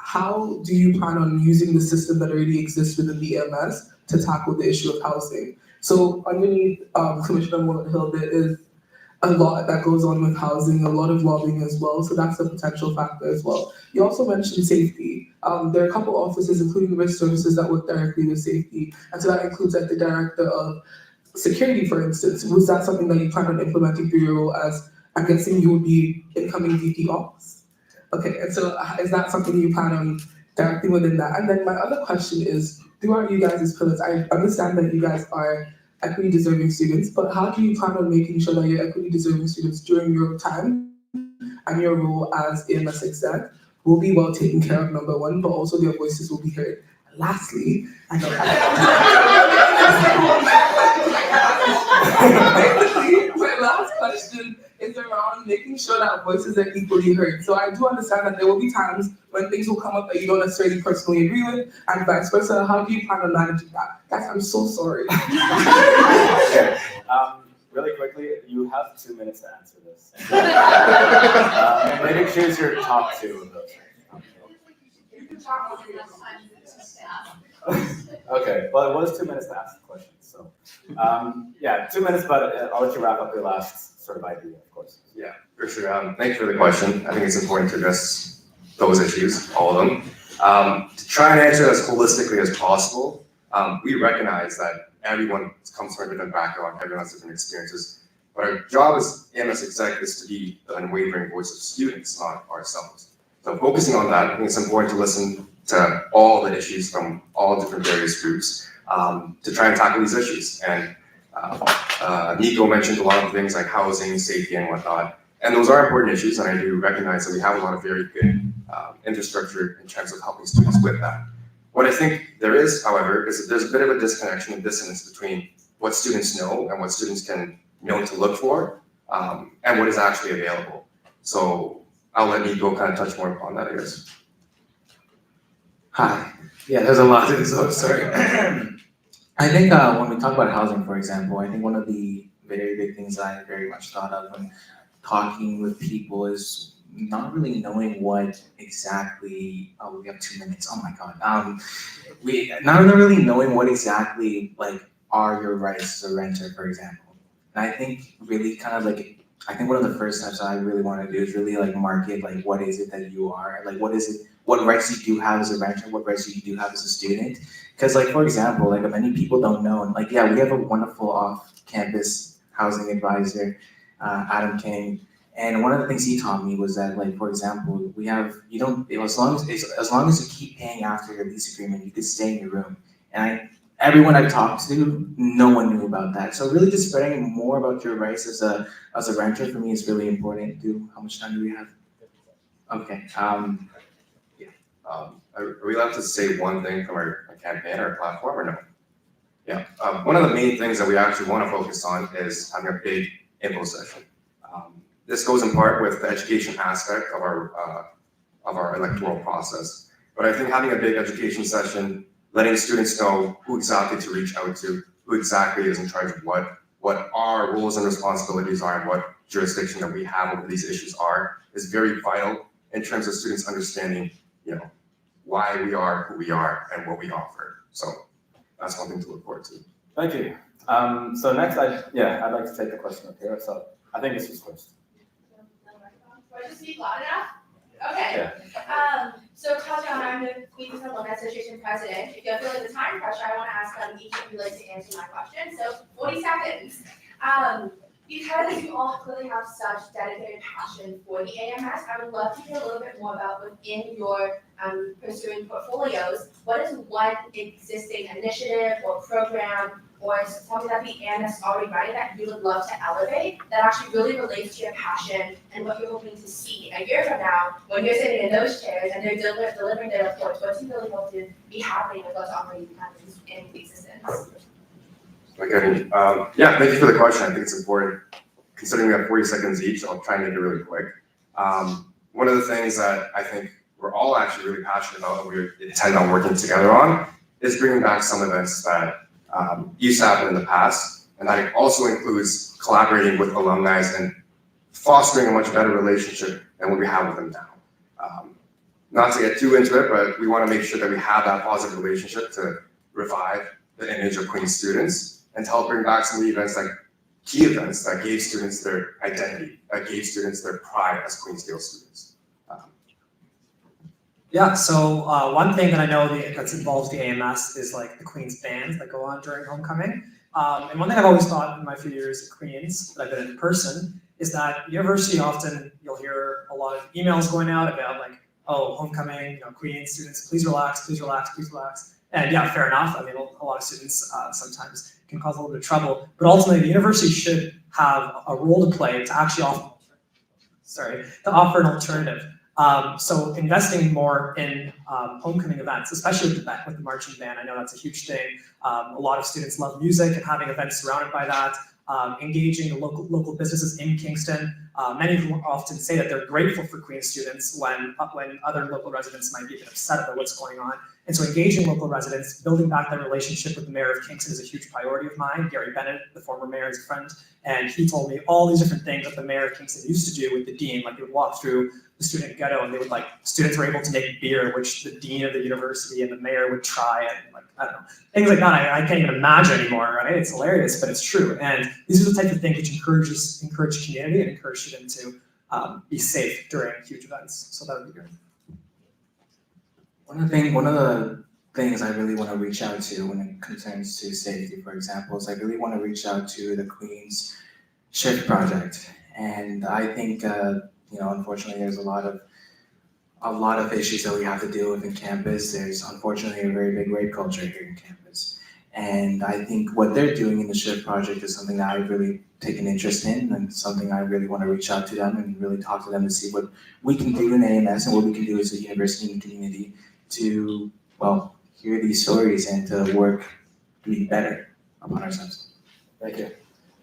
How do you plan on using the system that already exists within the AMS to tackle the issue of housing? So underneath Commissioner Hill, there is a lot that goes on with housing, a lot of lobbying as well, so that's a potential factor as well. You also mentioned safety. There are a couple offices, including risk services, that work directly with safety, and so that includes like the director of security, for instance. Was that something that you plan on implementing through your role as, I'm guessing you would be incoming VP Ops? Okay, and so is that something you plan on directly within that? And then my other question is, throughout you guys' pillars, I understand that you guys are equity deserving students, but how do you plan on making sure that your equity deserving students during your time and your role as AMS exec will be well taken care of, number one, but also their voices will be heard? Lastly, my last question is around making sure that voices are equally heard. So I do understand that there will be times when things will come up that you don't necessarily personally agree with, and vice versa. How do you plan on managing that? Guys, I'm so sorry. Okay. Really quickly, you have 2 minutes to answer this. And maybe choose your top 2 of those. Okay, well, it was 2 minutes to ask the question, so yeah, 2 minutes, but I'll let you wrap up your last sort of idea, of course. Yeah, for sure. Thanks for the question. I think it's important to address those issues, all of them. To try and answer as holistically as possible, we recognize that everyone comes from a different background, everyone has different experiences, but our job as AMS exec is to be the unwavering voice of students, not ourselves. So focusing on that, I think it's important to listen to all the issues from all different various groups to try and tackle these issues. And Nico mentioned a lot of things like housing, safety, and whatnot. And those are important issues, and I do recognize that we have a lot of very good infrastructure in terms of helping students with that. What I think there is, however, is that there's a bit of a disconnection and dissonance between what students know and what students can know to look for, and what is actually available. So I'll let Nico kind of touch more upon that, I guess. Hi. Yeah, there's a lot to this. Oh, sorry. I think when we talk about housing, for example, I think one of the very big things I very much thought of when talking with people is not really knowing what exactly. Oh, we have 2 minutes. Oh my God. We not really knowing what exactly like are your rights as a renter, for example. And I think really kind of like, I think one of the first steps I really want to do is really like market, like what is it that you are? Like what is it, what rights you do have as a renter, what rights you do have as a student? Because like, for example, like many people don't know, and like, yeah, we have a wonderful off-campus housing advisor, Adam King. And one of the things he taught me was that, like, for example, we have, you don't, as long as you keep paying after your lease agreement, you could stay in your room. And everyone I've talked to, no one knew about that. So really just spreading more about your rights as a renter for me is really important. How much time do we have? Okay. Are we allowed to say one thing from our campaign or platform or no? Yeah. One of the main things that we actually want to focus on is having a big info session. This goes in part with the education aspect of our electoral process. But I think having a big education session, letting students know who exactly to reach out to, who exactly is in charge of what our roles and responsibilities are, and what jurisdiction that we have over these issues are, is very vital in terms of students understanding, why we are who we are and what we offer. So that's one thing to look forward to. Thank you. So next, I'd like to take the question up here. So I think this was first. Do I just speak loud enough? Okay. Yeah. So Katja, I'm the Queens Alumni Association president. If you're feeling the time pressure, I want to ask each of you to answer my question. So 40 seconds. Because you all clearly have such dedicated passion for the AMS, I would love to hear a little bit more about within your pursuing portfolios. What is one existing initiative or program or something that the AMS already running that you would love to elevate that actually really relates to your passion and what you're hoping to see a year from now when you're sitting in those chairs and they're delivering their reports? What do you really hope to be happening with those operating companies in existence? Okay. Yeah, thank you for the question. I think it's important. Considering we have 40 seconds each, I'll try and make it really quick. One of the things that I think we're all actually really passionate about and we intend on working together on is bringing back some events that used to happen in the past, and that also includes collaborating with alumni and fostering a much better relationship than what we have with them now. Not to get too into it, but we want to make sure that we have that positive relationship to revive the image of Queen's students and to help bring back some of the events, like key events that gave students their identity, that gave students their pride as Queensdale students. Yeah, so one thing that I know that's involves the AMS is like the Queen's bands that go on during homecoming. And one thing I've always thought in my few years at Queen's that I've been in person is that university often you'll hear a lot of emails going out about like, oh, homecoming, Queen's students, please relax, please relax, please relax. And yeah, fair enough. I mean, a lot of students sometimes can cause a little bit of trouble, but ultimately the university should have a role to play to actually offer an alternative. So investing more in homecoming events, especially with the marching band. I know that's a huge thing. A lot of students love music and having events surrounded by that. Engaging the local businesses in Kingston. Many of them often say that they're grateful for Queen's students when other local residents might be a bit upset about what's going on. And so engaging local residents, building back that relationship with the mayor of Kingston is a huge priority of mine. Gary Bennett, the former mayor, is a friend, and he told me all these different things that the mayor of Kingston used to do with the dean. Like they would walk through the student ghetto and they would students were able to make beer, which the dean of the university and the mayor would try, and I don't know, things like that I can't even imagine anymore, right? It's hilarious, but it's true. And these are the type of things which encourage community and encourage students to be safe during huge events. So that would be great. One of the things I really want to reach out to when it concerns to safety, for example, is I really want to reach out to the Queen's Shift Project. And I think, unfortunately, there's a lot of issues that we have to deal with in campus. There's unfortunately a very big rape culture here in campus. And I think what they're doing in the Shift Project is something that I've really taken interest in and something I really want to reach out to them and really talk to them to see what we can do in AMS and what we can do as a university and community to, hear these stories and to work to be better upon ourselves. Thank you.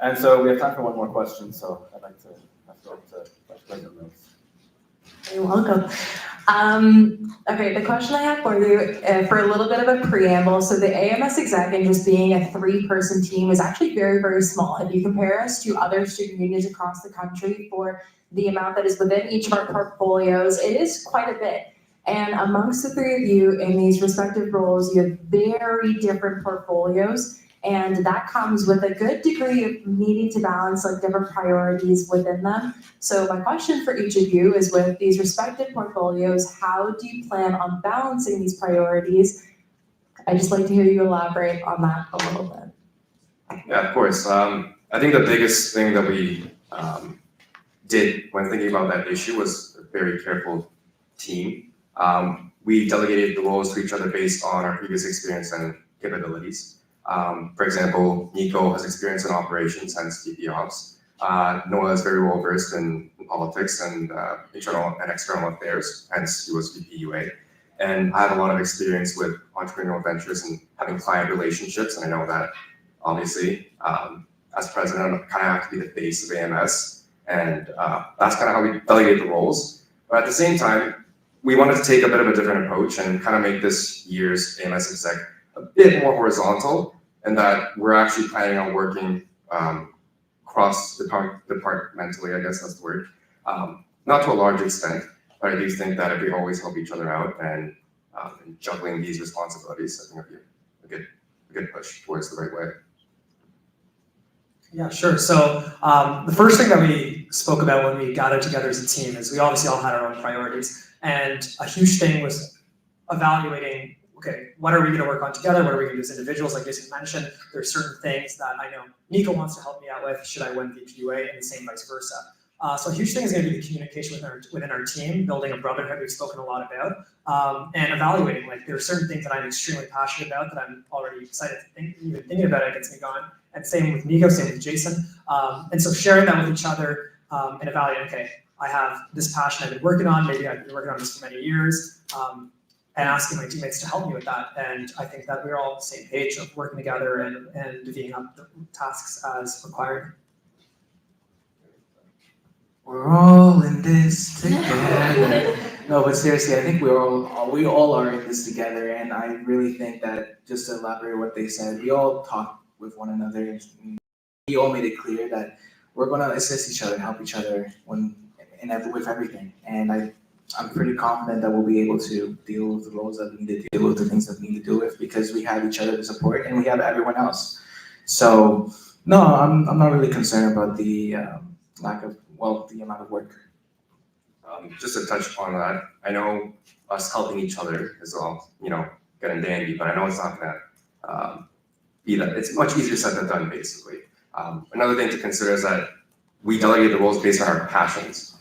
And so we have time for one more question, so I'd like to go to President Mills. You're welcome. Okay, the question I have for you, for a little bit of a preamble, so the AMS exec, just being a 3-person team, is actually very, very small. If you compare us to other student unions across the country for the amount that is within each of our portfolios, it is quite a bit. And amongst the 3 of you in these respective roles, you have very different portfolios And that comes with a good degree of needing to balance like different priorities within them. So my question for each of you is, with these respective portfolios, how do you plan on balancing these priorities? I'd just like to hear you elaborate on that a little bit. Yeah, of course. I think the biggest thing that we did when thinking about that issue was a very careful team. We delegated the roles to each other based on our previous experience and capabilities. For example, Nico has experience in operations, hence VP Ops. Noah is very well versed in politics and internal and external affairs, hence he was VP UA. And I have a lot of experience with entrepreneurial ventures and having client relationships, and I know that obviously as president, I kind of have to be the face of AMS, and that's kind of how we delegate the roles. But at the same time, we wanted to take a bit of a different approach and kind of make this year's AMS Exec a bit more horizontal, and that we're actually planning on working cross-departmentally, I guess that's the word. Not to a large extent, but I do think that if we always help each other out and juggling these responsibilities, I think it'll be a good push towards the right way. Yeah, sure. So the first thing that we spoke about when we gathered together as a team is we obviously all had our own priorities. And a huge thing was evaluating, okay, what are we going to work on together? What are we going to do as individuals? Like Jason mentioned, there are certain things that I know Nico wants to help me out with should I win VPUA, and the same vice versa. So a huge thing is going to be the communication within our team, building a brotherhood we've spoken a lot about, and evaluating. Like there are certain things that I'm extremely passionate about that I'm already excited to even thinking about it gets me going. And same with Nico, same with Jason. And so sharing that with each other and evaluating, okay, I have this passion I've been working on, maybe I've been working on this for many years, and asking my teammates to help me with that. And I think that we're all on the same page of working together and divvying up the tasks as required. We're all in this together. No, but seriously, I think we all are in this together, and I really think that, just to elaborate what they said, we all talk with one another, and we all made it clear that we're going to assist each other and help each other with everything. And I'm pretty confident that we'll be able to deal with the roles that we need to deal with, the things that we need to deal with, because we have each other to support and we have everyone else. So no, I'm not really concerned about the the amount of work. Just to touch upon that, I know us helping each other is all, good and dandy, but I know it's not gonna be that. It's much easier said than done, basically. Another thing to consider is that we delegate the roles based on our passions.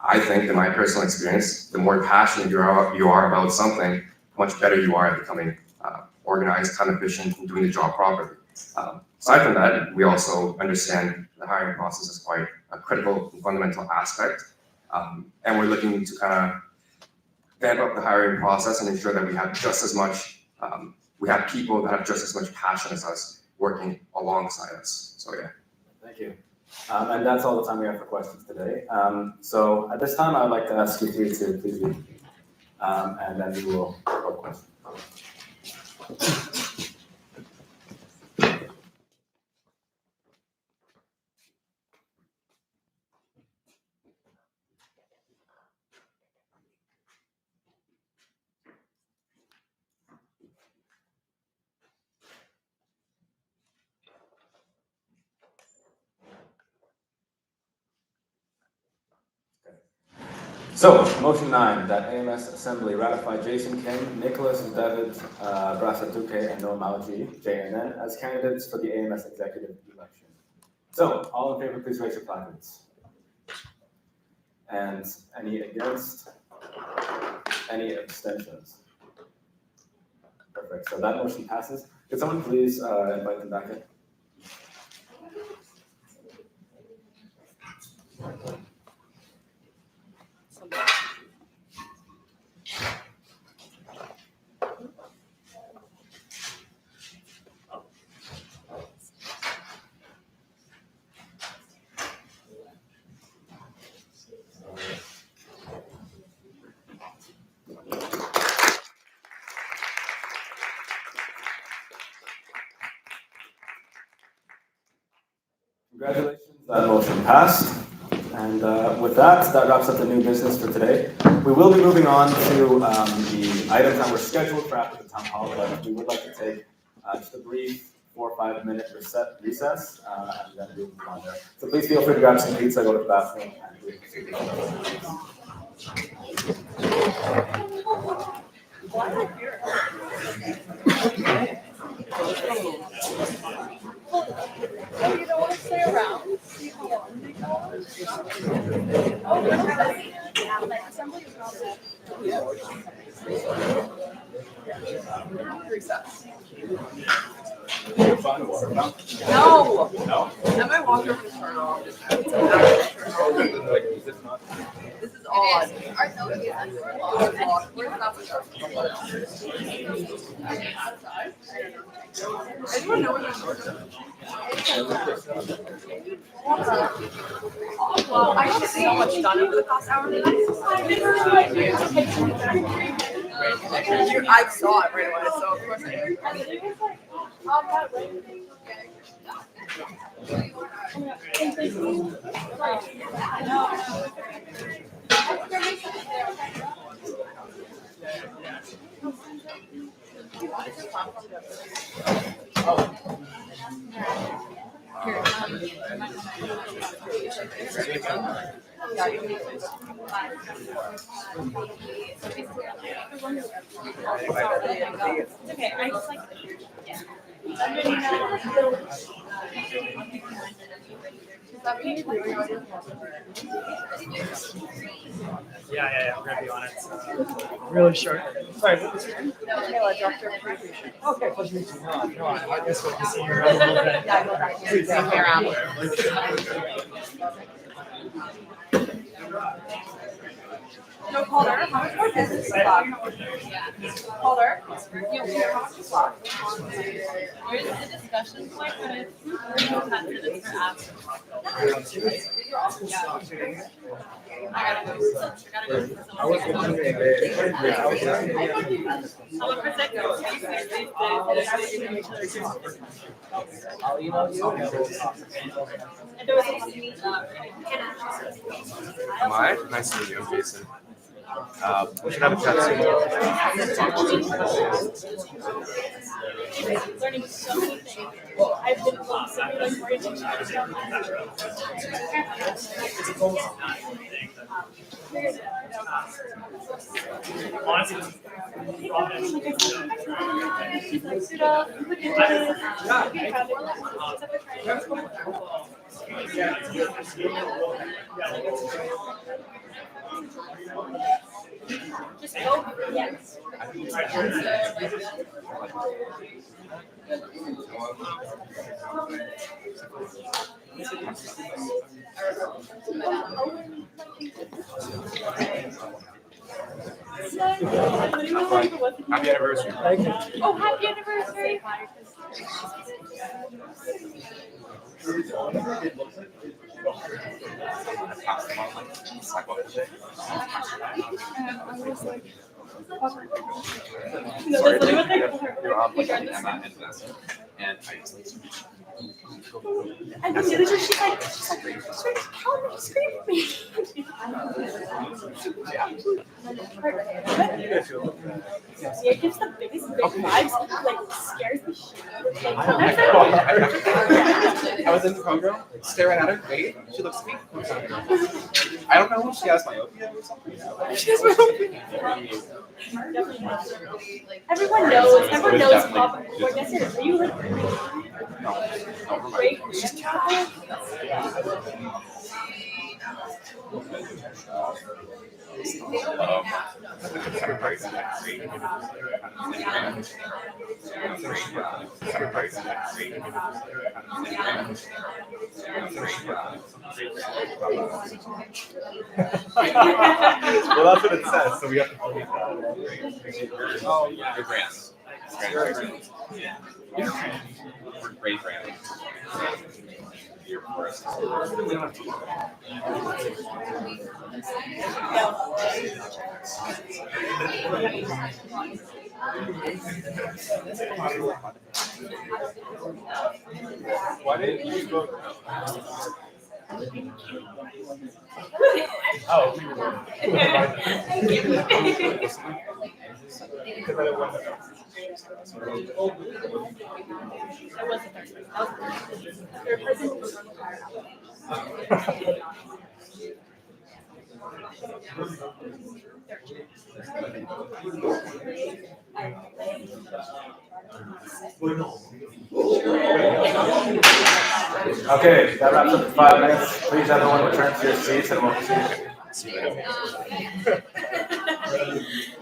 I think, in my personal experience, the more passionate you are about something, much better you are at becoming organized, time efficient, and doing the job properly. Aside from that, we also understand the hiring process is quite a critical and fundamental aspect. And we're looking to kind of vamp up the hiring process and ensure that we have just as much, we have people that have just as much passion as us working alongside us. So yeah. Thank you. And that's all the time we have for questions today. So at this time, I'd like to ask you three to please read, and then we will take questions. So, motion 9, that AMS Assembly ratify Jason Kim, Nicholas David Brasatuke, and Noah Malji, JNN, as candidates for the AMS executive election. So, all in favor, please raise your placards. And any against? Any abstentions? Perfect. So that motion passes. Could someone please invite them back in? Congratulations, that motion passed. And with that wraps up the new business for today. We will be moving on to the items that were scheduled for after the town hall, but we would like to take just a brief 4 or 5 minute recess, and then we'll move on there. So please feel free to grab some pizza, go to the bathroom, and do You don't want to stay around? See how long they go? Oh, yeah, assembly is not recess. No. No. And my walker was turned off. It's an actual turn off. This is odd. Our note is locked. Where's that stuff? Anyone know what well, I got so much done over the past hour. I saw it right away, so of course I did. Okay, I just like Yeah, we're gonna be on it. Really short. Sorry, what was your name? Director of Recreation. Okay, pleasure to meet you. No, I guess we'll be seeing you around a little bit. Yeah, I go back here. No, Calder, how much more business is left? Calder, how much is left? There's a discussion point, but it's 10 minutes for after. I gotta go. I was wondering I'll email you. Am I? Nice to meet you, I'm Jason. We should have a chat soon. Learning so many things. I've been considering orientation. Just go. Yes. Happy anniversary. Oh, happy anniversary! Sorry, you're on with Emma and Vanessa, and I just like And the manager, she's like, how many scream at me? Yeah, it gives the biggest big vibes, like scares the shit out of me. I was in the program, staring at her, wait, she looks at me. I don't know if she has myopia or something. She has myopia. Everyone knows Papa. Well, I guess are you like great? She's Well, that's what it says, so we have to believe that. Oh, yeah, your grants. Yeah. We're great grants. Why didn't you vote? Oh. Okay, that wraps up the 5 minutes. Please, everyone, return to your seats and we'll continue.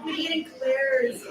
We eating clears.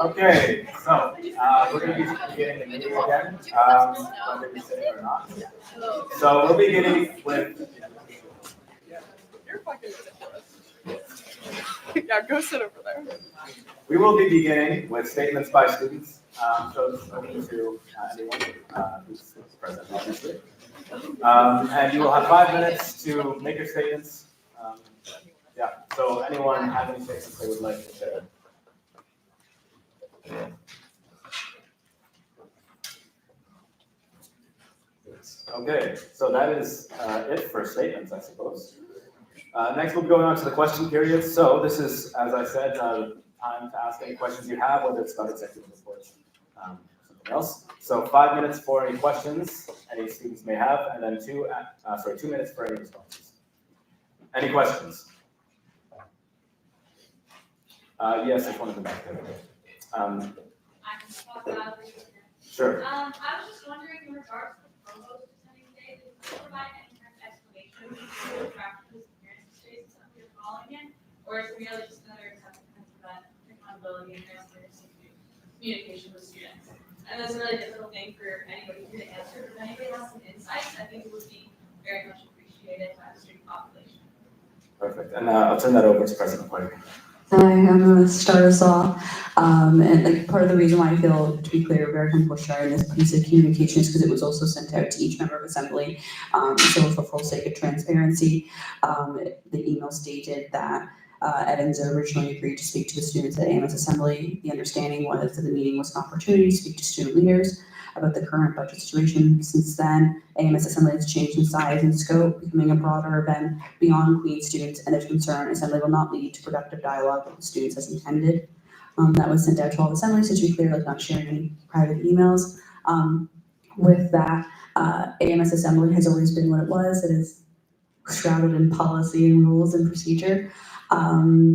Okay, so we're going to be beginning the meeting again, whether we sit or not. So we'll be beginning with. Yeah, go sit over there. We will be beginning with statements by students. So this is open to anyone who's present, obviously. And you will have 5 minutes to make your statements. Yeah, so anyone have any statements they would like to share? Okay, so that is it for statements, I suppose. Next, we'll be going on to the question period. So this is, as I said, time to ask any questions you have, whether it's about executive reports or something else. So 5 minutes for any questions any students may have, and then 2 minutes for any responses. Any questions? Yes, there's one in the back there. Sure. I was just wondering in regards to the provost attending today, did you provide any kind of explanation for the practices and parents space that we're following in? Or is it really just another attempt to prevent accountability and transparency communication with students? And that's a really difficult thing for anybody here to answer, but if anybody has some insights, I think it would be very much appreciated by the student population. Perfect. And I'll turn that over to President White. Hi, I'm gonna start us off. And like part of the reason why I feel, to be clear, very comfortable sharing this piece of communication is because it was also sent out to each member of assembly. So for full sake of transparency, the email stated that Evans originally agreed to speak to the students at AMS Assembly. The understanding was that the meeting was an opportunity to speak to student leaders about the current budget situation. Since then, AMS Assembly has changed in size and scope, becoming a broader event beyond Queen's students, and there's concern Assembly will not lead to productive dialogue with the students as intended. That was sent out to all assemblies, so to be clear, like not sharing any private emails. With that, AMS Assembly has always been what it was. It is shrouded in policy and rules and procedure.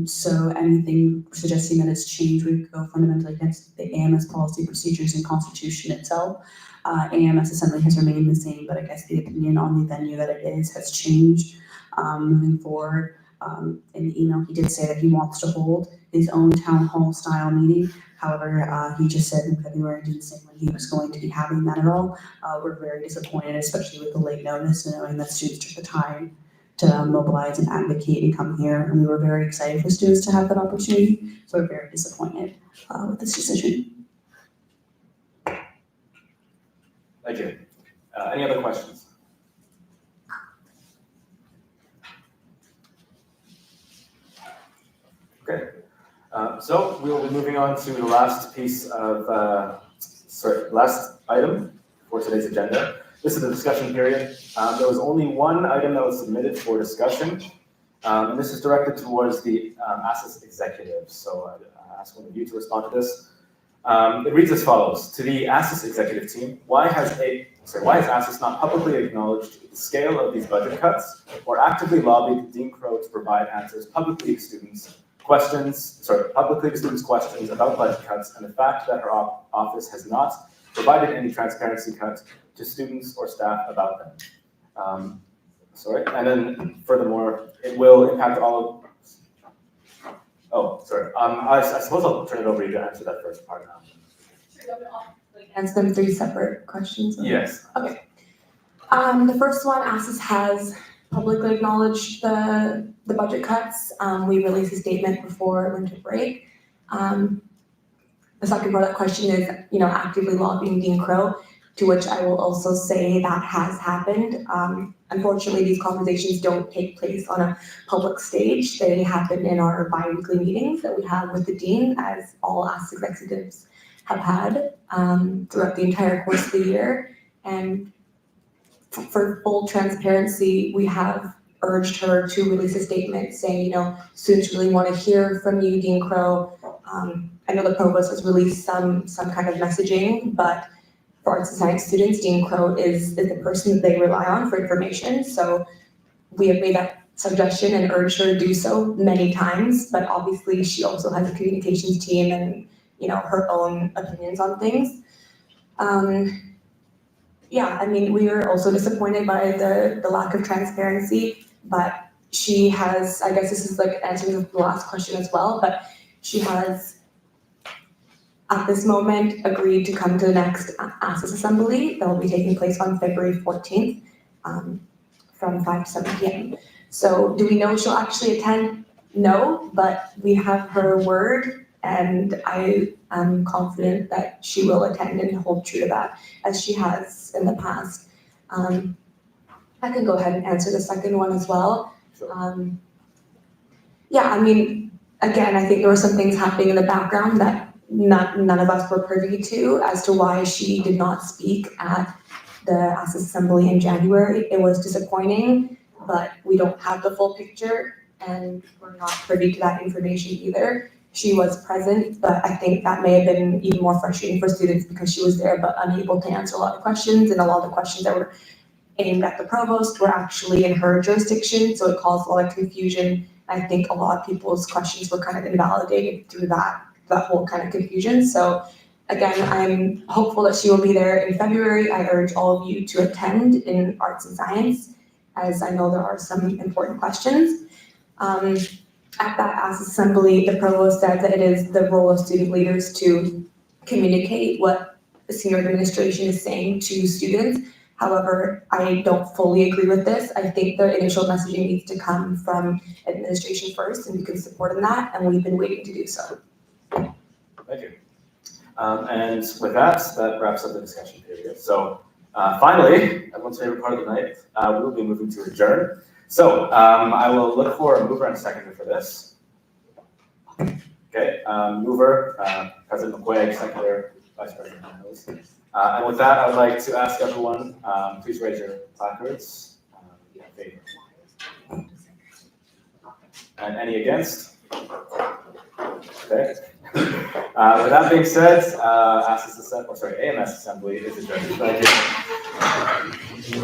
So anything suggesting that it's changed would go fundamentally against the AMS policy, procedures, and constitution itself. AMS Assembly has remained the same, but I guess the opinion on the venue that it is has changed moving forward. In the email, he did say that he wants to hold his own town hall style meeting. However, he just said in February, didn't say when he was going to be having that at all. We're very disappointed, especially with the late notice and knowing that students took the time to mobilize and advocate and come here. And we were very excited for students to have that opportunity. So we're very disappointed with this decision. Thank you. Any other questions? Okay. So we will be moving on to the last piece of, last item for today's agenda. This is the discussion period. There was only one item that was submitted for discussion, and this is directed towards the ASIS executives. So I ask one of you to respond to this. It reads as follows: to the ASIS executive team, why has ASIS not publicly acknowledged the scale of these budget cuts or actively lobbied Dean Crow to provide answers publicly to students publicly to students' questions about budget cuts and the fact that her office has not provided any transparency cuts to students or staff about them. And then furthermore, it will impact all of, I suppose I'll turn it over to you to answer that first part now. Answer them 3 separate questions? Yes. Okay. The first one, ASUS has publicly acknowledged the budget cuts. We released a statement before winter break. The second part of that question is, actively lobbying Dean Crow, to which I will also say that has happened. Unfortunately, these conversations don't take place on a public stage. They happen in our bi-weekly meetings that we have with the dean, as all ASUS executives have had throughout the entire course of the year. And for full transparency, we have urged her to release a statement saying, students really want to hear from you, Dean Crow. I know the provost has released some kind of messaging, but for arts and science students, Dean Crow is the person that they rely on for information. So we have made that suggestion and urged her to do so many times, but obviously she also has a communications team and her own opinions on things. We are also disappointed by the lack of transparency, but she has, I guess this is like answering the last question as well, but she has at this moment agreed to come to the next ASUS Assembly that will be taking place on February 14th from 5 to 7 p.m. So do we know she'll actually attend? No, but we have her word, and I am confident that she will attend and hold true to that, as she has in the past. I can go ahead and answer the second one as well. Again, I think there were some things happening in the background that none of us were privy to as to why she did not speak at the ASUS Assembly in January. It was disappointing, but we don't have the full picture, and we're not privy to that information either. She was present, but I think that may have been even more frustrating for students because she was there but unable to answer a lot of questions, and a lot of the questions that were aimed at the provost were actually in her jurisdiction, so it caused a lot of confusion. I think a lot of people's questions were kind of invalidated through that whole kind of confusion. So again, I'm hopeful that she will be there in February. I urge all of you to attend in arts and science, as I know there are some important questions. At that ASUS Assembly, the provost said that it is the role of student leaders to communicate what the senior administration is saying to students. However, I don't fully agree with this. I think the initial messaging needs to come from administration first, and we can support in that, and we've been waiting to do so. Thank you. And with that wraps up the discussion period. So finally, everyone's favorite part of the night, we will be moving to adjourn. So I will look for a mover and seconder for this. Okay, mover, President McQuaig, seconder, Vice President Mills. And with that, I would like to ask everyone, please raise your placards in favor. And any against? Okay. With that being said, AMS Assembly is adjourned. Thank you.